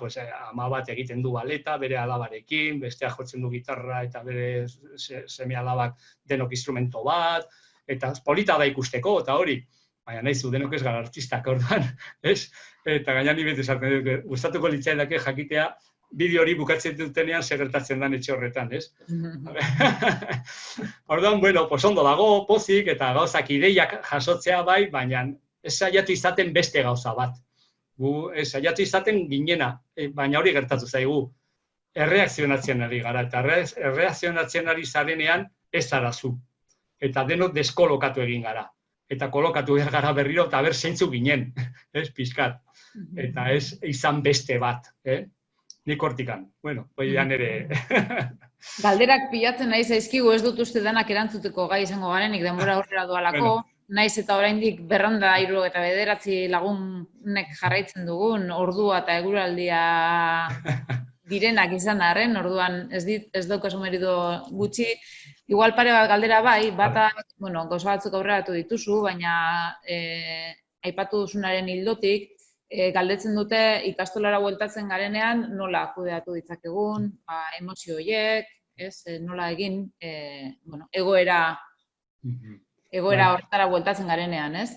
ama bat egiten du baleta, bere alabarekin, bestea jotzen du gitarra eta bere seme alabak denok instrumento bat, eta polita da ikusteko, eta hori, baina nahi zu denok ez gara artistak orduan, ez? Eta gaina ni beti esaten dut, gustatuko litzaidake jakitea, bideo hori bukatzen dutenean segertatzen den etxe horretan, ez? Orduan, bueno, ondo dago, pozik, eta gauzak ideiak jasotzea bai, baina ez saiatu izaten beste gauza bat. Gu, ez saiatu izaten ginena, baina hori gertatu zaigu. Erreakzionatzen ari gara, eta erreakzionatzen ari zarenean ez zara zu. Eta denok deskolokatu egin gara. Eta kolokatu behar gara berriro, eta ber zeintzu ginen, ez, pixkat. Eta ez izan beste bat, nik hortikan. Bueno, hoian ere... Galderak pilatzen nahi zaizkigu, ez dut uste denak erantzuteko gai izango garenik denbora aurrera doalako, naiz eta oraindik 279 lagunek jarraitzen dugun, ordua eta eguraldia direnak izan arren, orduan ez daukazu meritu gutxi. Igual pare bat galdera bai, gauza batzuk aurreratu dituzu, baina aipatu duzunaren ildotik, galdetzen dute ikastolara bueltatzen garenean nola kudeatu ditzakegun, emozio horiek, nola egin egoera horretara bueltatzen garenean, ez?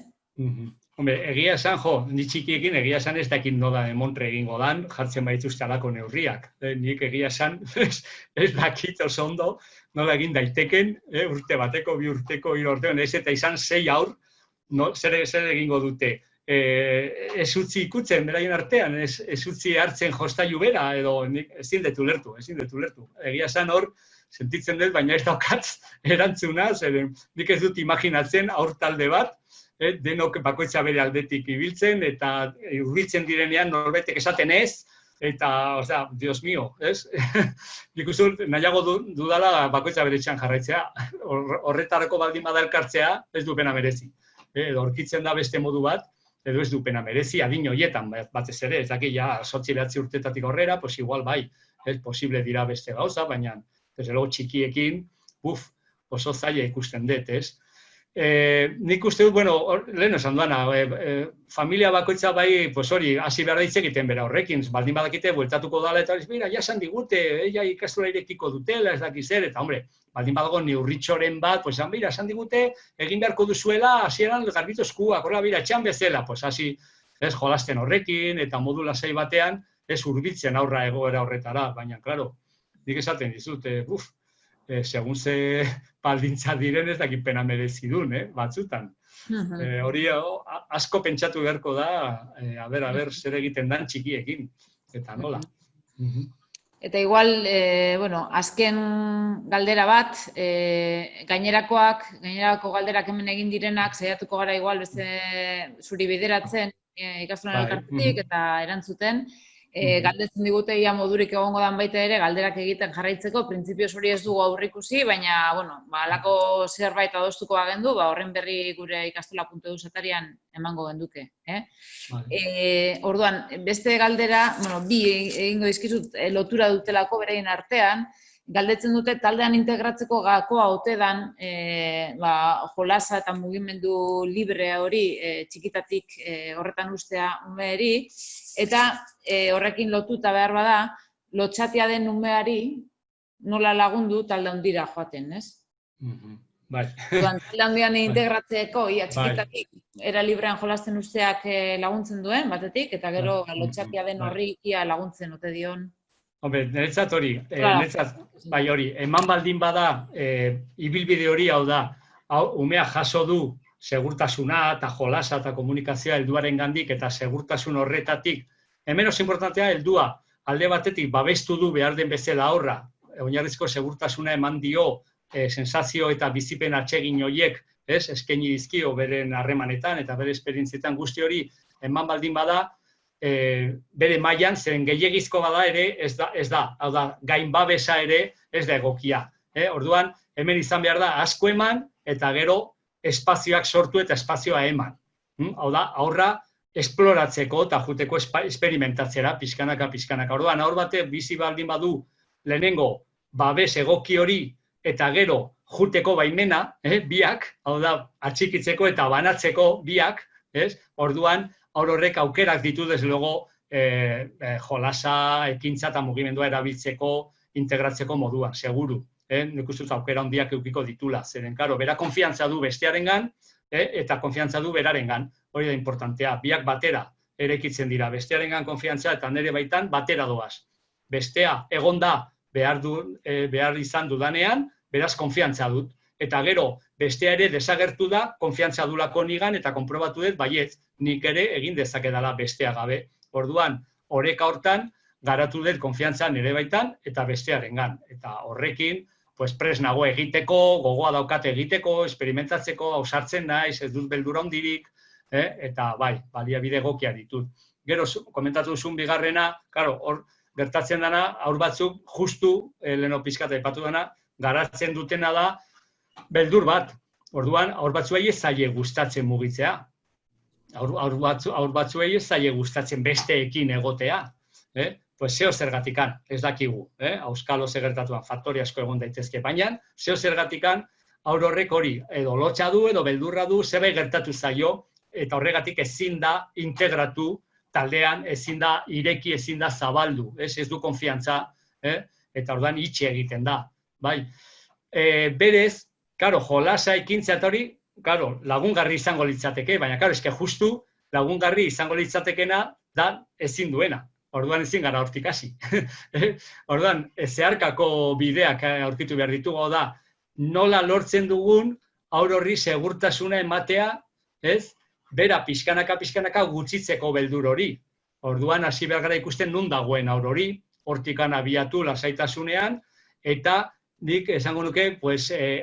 Hombre, egia esan, ni txikiekin egia esan ez dakit noda demontre egingo dan, jartzen baituzte alako neurriak. Nik egia esan ez dakit oso ondo nola egin daiteken, urte bateko, 2 urteko, 3 urteko, ez eta izan 6 haur, zer egingo dute. Ez utzi ikutzen beraien artean, ez utzi hartzen jostailu bera, edo ezin dut ulertu. Egia esan hor, sentitzen dut, baina ez daukat erantzuna, nik ez dut imaginatzen aur talde bat, denok bakoitza bere aldetik ibiltzen, eta hurbiltzen direnean norbaitek esaten ez, eta, osea, Dios mío, ez? Nik uste dut, nahiago dudala bakoitza bere etxean jarraitzea, horretarako baldin bada elkartzea, ez du pena merezi. Edo aurkitzen da beste modu bat, edo ez du pena merezi, adin horietan batez ere, ez daki, ja, 8-9 urtetatik aurrera, pues igual bai, ez posible dira beste gauza, baina, desde luego txikiekin, oso zaila ikusten dut, ez? Nik uste dut, bueno, lehen esan duana, familia bakoitza bai, pues hori, hasi behar da hitz egiten bera horrekin, baldin badakite, bueltatuko dala, eta mira, ja esan digute, ja ikastola irekiko dutela, ez dakiz zer, eta hombre, baldin badago neurritxoren bat, pues mira, esan digute, egin beharko duzuela, hasieran garbitu eskuak, horrela, mira, etxean bezala, pues hasi, ez, jolasten horrekin, eta modu lasai batean, ez hurbiltzen aurra egoera horretara, baina, klaro, nik esaten dizut, segun ze baldintza diren ez dakit pena merezi duen, batzutan. Hori asko pentsatu beharko da, a ber, zer egiten dan txikiekin, eta nola. Eta igual, bueno, azken galdera bat, gainerako galderak hemen egin direnak, saiatuko gara igual beste zuri bideratzen, ikastolan elkartetik eta erantzuten, galdetzen digute ia modurik egongo dan baita ere, galderak egiten jarraitzeko, printzipioz hori ez dugu aurreikusi, baina, bueno, halako zerbait adostuko bagendu, horren berri gure ikastola.eus atarian emango genduke. Orduan, beste galdera, bueno, bi egingo dizkizut lotura dutelako berein artean, galdetzen dute taldean integratzeko gakoa ote dan jolasa eta mugimendu libre hori txikitatik horretan ustea umeari, eta horrekin lotuta behar bada, lotxatia den umeari nola lagundu talde handira joaten, ez? Talde handian integratzeko, ia txikitatik era librean jolasten usteak laguntzen duen, batetik, eta gero lotxatia den horri ia laguntzen ote dion. Hombre, niretzat hori, bai hori, eman baldin bada, ibilbide hori hau da, umea jaso du segurtasuna eta jolasa eta komunikazioa helduaren gandik eta segurtasun horretatik, hemen oso importantea heldua alde batetik babestu du behar den bezala aurra, oinarrizko segurtasuna eman dio sensazio eta bizipen atsegin horiek, eskaini dizkio beren harremanetan eta bere esperientzietan guzti hori eman baldin bada, bere mailan, zeren gehiegizko bada ere ez da, hau da, gain babesa ere ez da egokia. Orduan, hemen izan behar da asko eman eta gero espazioak sortu eta espazioa eman. Hau da, aurra esploratzeko eta juteko esperimentatzera, pixkanaka. Orduan, aur bate bizi baldin badu lehenengo babes egoki hori eta gero juteko baimena, biak, hau da, atxikitzeko eta banatzeko biak, orduan, aur horrek aukerak ditu desde luego jolasa, ekintza eta mugimendua erabiltzeko, integratzeko moduan, seguru. Nik uste dut aukera handiak eukiko ditula, zeren, karo, bera konfiantza du bestearengan eta konfiantza du berarengan, hori da importantea. Biak batera erekitzen dira, bestearengan konfiantza eta nire baitan batera doaz. Bestea egonda behar izan dudanean, beraz konfiantza dut. Eta gero, bestea ere desagertu da, konfiantza dulako nigan eta konprobatu dut, baiet, nik ere egin dezakedala bestea gabe. Orduan, oreka hortan, garatu dut konfiantza nire baitan eta bestearengan. Eta horrekin, pres nago egiteko, gogoa daukate egiteko, esperimentatzeko, ausartzen naiz, ez dut beldura hondirik, eta bai, baliabide egokia ditut. Gero, komentatu duzun bigarrena, hor gertatzen dana, aur batzuk, justu, leheno pizkata aipatu dana, garatzen dutena da, beldur bat. Orduan, aur batzuei ez zaie gustatzen mugitzea. Aur batzuei ez zaie gustatzen besteekin egotea. Zeo zergatikan, ez dakigu. Auskalo gertatuan faktore asko egon daitezke, baina zeo zergatikan aur horrek hori edo lotxa du edo beldurra du, zerbait gertatu zaio, eta horregatik ezin da integratu taldean, ezin da ireki, ezin da zabaldu. Ez du konfiantza, eta orduan itxe egiten da. Berez, karo, jolasa ekintza eta hori, karo, lagungarri izango litzateke, baina, karo, eske justu lagungarri izango litzatekena da ezin duena. Orduan ezin gara hortik hasi. Orduan, zeharkako bideak aurkitu behar ditugu da, nola lortzen dugun aur horri segurtasuna ematea, bera pixkanaka gutxitzeko beldur hori. Orduan, hasi behar gara ikusten nun dagoen aur hori, hortikan abiatu lasaitasunean, eta nik esango nuke,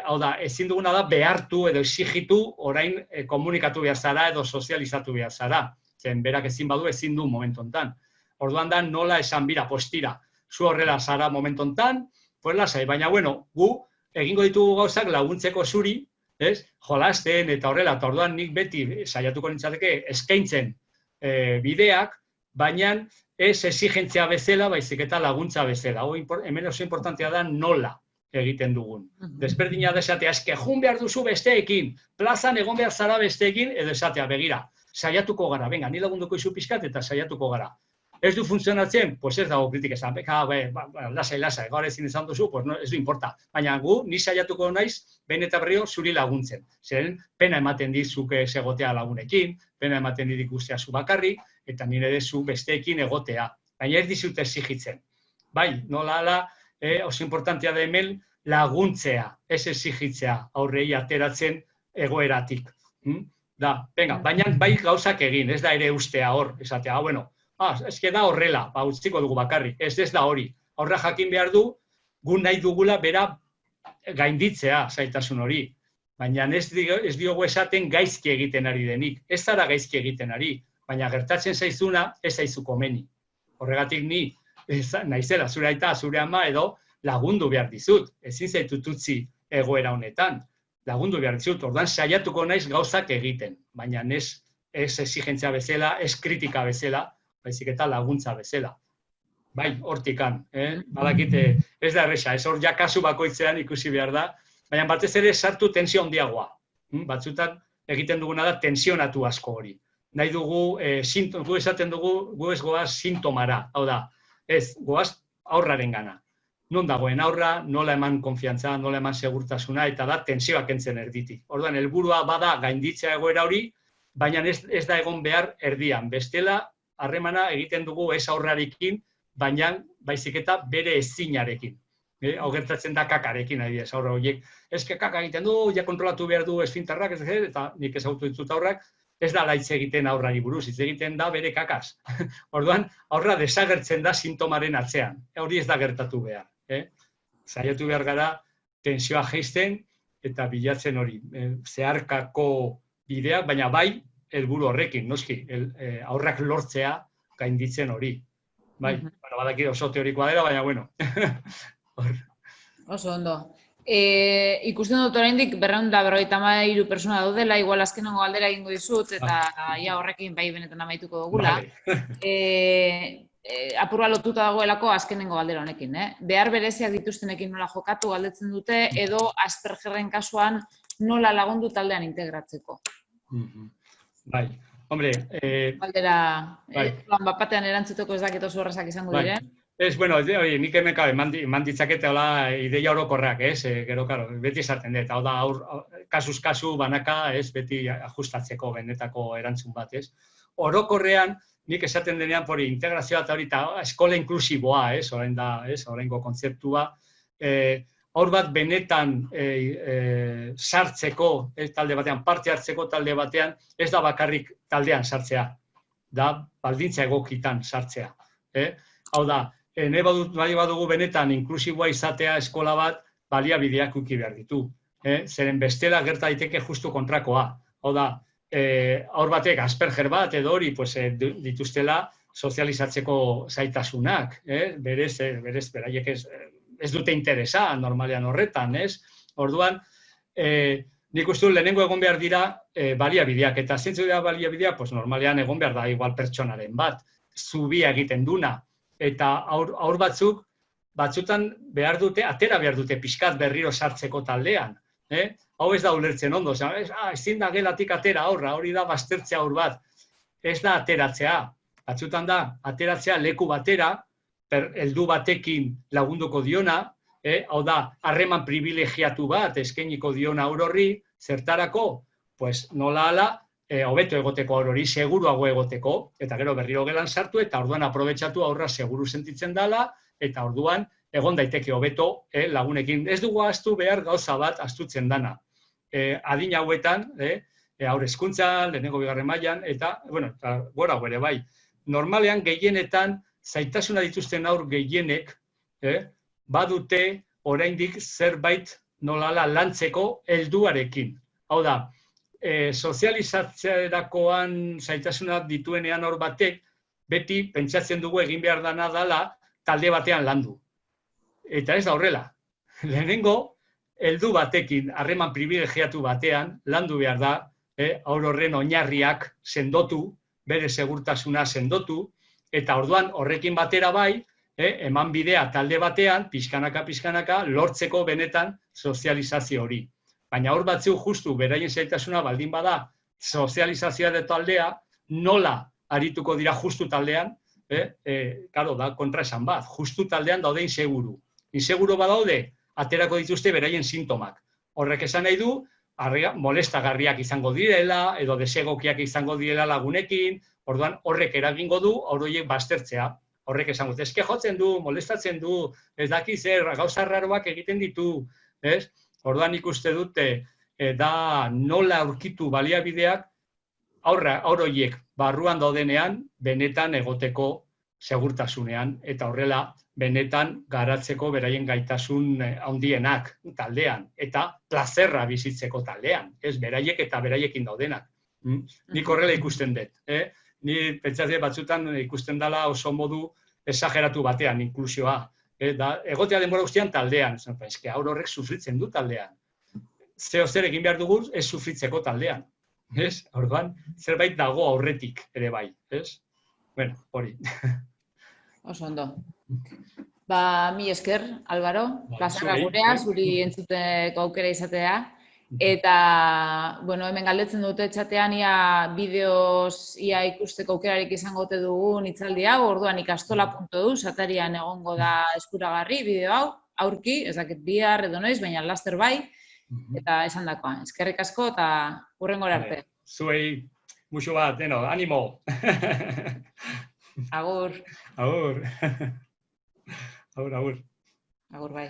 hau da, ezin duguna da behartu edo exigitu orain komunikatu behar zara edo sozializatu behar zara. Zen berak ezin badu ezin du momentu hontan. Orduan da nola esan bira, postira. Zu horrela zara momentu hontan, lasai. Baina, bueno, gu egingo ditugu gauzak laguntzeko zuri, jolasten eta horrela, eta orduan nik beti saiatuko nintzateke eskaintzen bideak, baina ez exigentzia bezala, baizik eta laguntza bezala. Hemen oso importantea da nola egiten dugun. Desberdina da esatea, eske jun behar duzu besteekin, plazan egon behar zara besteekin, edo esatea, begira, saiatuko gara, venga, ni lagunduko izu pixkat eta saiatuko gara. Ez du funtzionatzen, pues ez dago kritik esan, lasai, gaur ezin izan duzu, pues no, ez du importa. Baina gu, ni saiatuko naiz, behin eta berriro zuri laguntzen. Zeren, pena ematen dizuke egotea lagunekin, pena ematen dit ikustea zu bakarrik, eta nire dezu besteekin egotea. Baina ez dizut exigitzen. Bai, nola ala, oso importantea da hemen laguntzea, ez exigitzea aurrei ateratzen egoeratik. Da, venga, baina bai gauzak egin, ez da ere ustea hor, esatea, bueno, eske da horrela, utziko dugu bakarrik, ez da hori. Aurra jakin behar du, gu nahi dugula bera gainditzea zaitasun hori. Baina ez diogu esaten gaizki egiten ari denik. Ez zara gaizki egiten ari, baina gertatzen zaizuna ez zaizu komeni. Horregatik ni, naizela, zure aita, zure ama edo lagundu behar dizut. Ezin zaitut utzi egoera honetan. Lagundu behar dizut, orduan saiatuko naiz gauzak egiten. Baina ez exigentzia bezala, ez kritika bezala, baizik eta laguntza bezala. Bai, hortikan, badakite, ez da erresa, ez hor ja kasu bakoitzean ikusi behar da, baina batez ere sartu tensio handiagoa. Batzutan egiten duguna da tensionatu asko hori. Nahi dugu, gu esaten dugu, gu ez goaz sintomara, hau da, ez, goaz aurraren gana. Non dagoen aurra, nola eman konfiantza, nola eman segurtasuna, eta da tensioak entzen erditik. Orduan, helburua bada gainditzea egoera hori, baina ez da egon behar erdian. Bestela, harremana egiten dugu ez aurrarekin, baina baizik eta bere ezinarekin. Hau gertatzen da kakarekin, adibidez, aurra horiek. Eske kaka egiten du, ja kontrolatu behar du esfintarrak, eta nik ezagutu ditut aurrak, ez da laitz egiten aurrari buruz, hitz egiten da bere kakaz. Orduan, aurra desagertzen da sintomaren atzean. Hori ez da gertatu behar. Saiatu behar gara tensioa jaisten eta bilatzen hori. Zeharkako bideak, baina bai, helburu horrekin, noski, aurrak lortzea gainditzen hori. Bai, badaki oso teorikoa dela, baina bueno. Oso ondo. Ikusten dut oraindik 253 pertsona daudela, igual azkenengo galdera egingo dizut, eta horrekin bai benetan amaituko dugula. Apurra lotuta dagoelako azkenengo galdera honekin. Behar bereziak dituztenekin nola jokatu galdetzen dute, edo Aspergerren kasuan nola lagundu taldean integratzeko. Bai, hombre... Galdera, batean erantzuteko ez dakit oso horrezak izango diren. Ez, bueno, nik hemen eman ditzakete ideia orokorrak, gero, beti esaten dut, hau da, kasuz kasu banaka, beti ajustatzeko benetako erantzun bat, Orokorrean, nik esaten denean, integrazioa eta eskola inklusiboa, oraingo kontzeptua, haur bat benetan sartzeko, talde batean, parte hartzeko talde batean, ez da bakarrik taldean sartzea, da baldintza egokitan sartzea. Hau da, nahi badugu benetan inklusiboa izatea eskola bat, baliabideak uki behar ditu. Zeren bestela gerta daiteke justu kontrakoa. Hau da, haur batek Asperger bat edo hori dituztela sozializatzeko zaitasunak. Berez, beraiek ez dute interesa normalean horretan, Orduan, nik uste lehenengo egon behar dira baliabideak, eta zentzu dira baliabideak, normalean egon behar da igual pertsonaren bat, zubia egiten duna, eta haur batzutan behar dute, atera behar dute pixkat berriro sartzeko taldean. Hau ez da ulertzen ondo, ezin da gelatik atera aurra, hori da baztertzea haur bat. Ez da ateratzea, batzutan da ateratzea leku batera, heldu batekin lagunduko diona, hau da, harreman privilegiatu bat eskainiko diona haur horri, zertarako, nola ala, hobeto egoteko haur hori, seguruago egoteko, eta gero berriro gelan sartu, eta orduan aprobetxatu aurra seguru sentitzen dela, eta orduan egon daiteke hobeto lagunekin. Ez dugu ahaztu behar gauza bat astutzen dana. Adin hauetan, haur hezkuntzan, lehenengo bigarren mailan, eta, gora ere bai, normalean gehienetan, zaitasuna dituzten haur gehienek, badute oraindik zerbait nolala lantzeko helduarekin. Hau da, sozializatzerakoan zaitasuna dituenean hor batek, beti pentsatzen dugu egin behar dana dela talde batean landu. Eta ez da horrela. Lehenengo, heldu batekin, harreman privilegiatu batean, landu behar da, haur horren oinarriak sendotu, bere segurtasuna sendotu, eta orduan horrekin batera bai, eman bidea talde batean, pixkanaka, lortzeko benetan sozializazio hori. Baina hor batzu justu beraien zailtasuna baldin bada sozializazioa de taldea, nola arituko dira justu taldean, karo da kontraesan bat, justu taldean daude inseguru. Inseguru badaude, aterako dituzte beraien sintomak. Horrek esan nahi du, molestagarriak izango direla, edo desegokiak izango direla lagunekin, orduan horrek eragingo du, horiek baztertzea. Horrek esango, eske jotzen du, molestatzen du, ez daki zer, gauza raroak egiten ditu, ez? Orduan ikuste dute, da nola aurkitu baliabideak, haur horiek barruan daudenean, benetan egoteko segurtasunean, eta horrela, benetan garatzeko beraien gaitasun handienak taldean, eta plazerra bizitzeko taldean, ez beraiek eta beraiekin daudenak. Nik horrela ikusten dut. Ni pentsatzen batzutan ikusten dela oso modu esageratu batean inklusioa. Egotea denbora guztian taldean. Eske haur horrek sufritzen du taldean. Zeo zer egin behar dugu ez sufritzeko taldean. Orduan, zerbait dago aurretik ere bai. Bueno, hori. Oso ondo. Mi esker, Álvaro, plazera gurea, zuri entzuteko aukera izatea. Eta, hemen galdetzen dute txatean ia bideoz ia ikusteko aukerarik izango ote dugun hitzaldi hau, orduan ikastola.eu satarian egongo da eskuragarri bideo hau, aurki, ez dakit bihar edo noiz, baina laster bai, eta esan dakoa. Eskerrik asko eta hurrengora arte. Zuei, muxu bat, animo! Agur. Agur. Agur. Agur bai.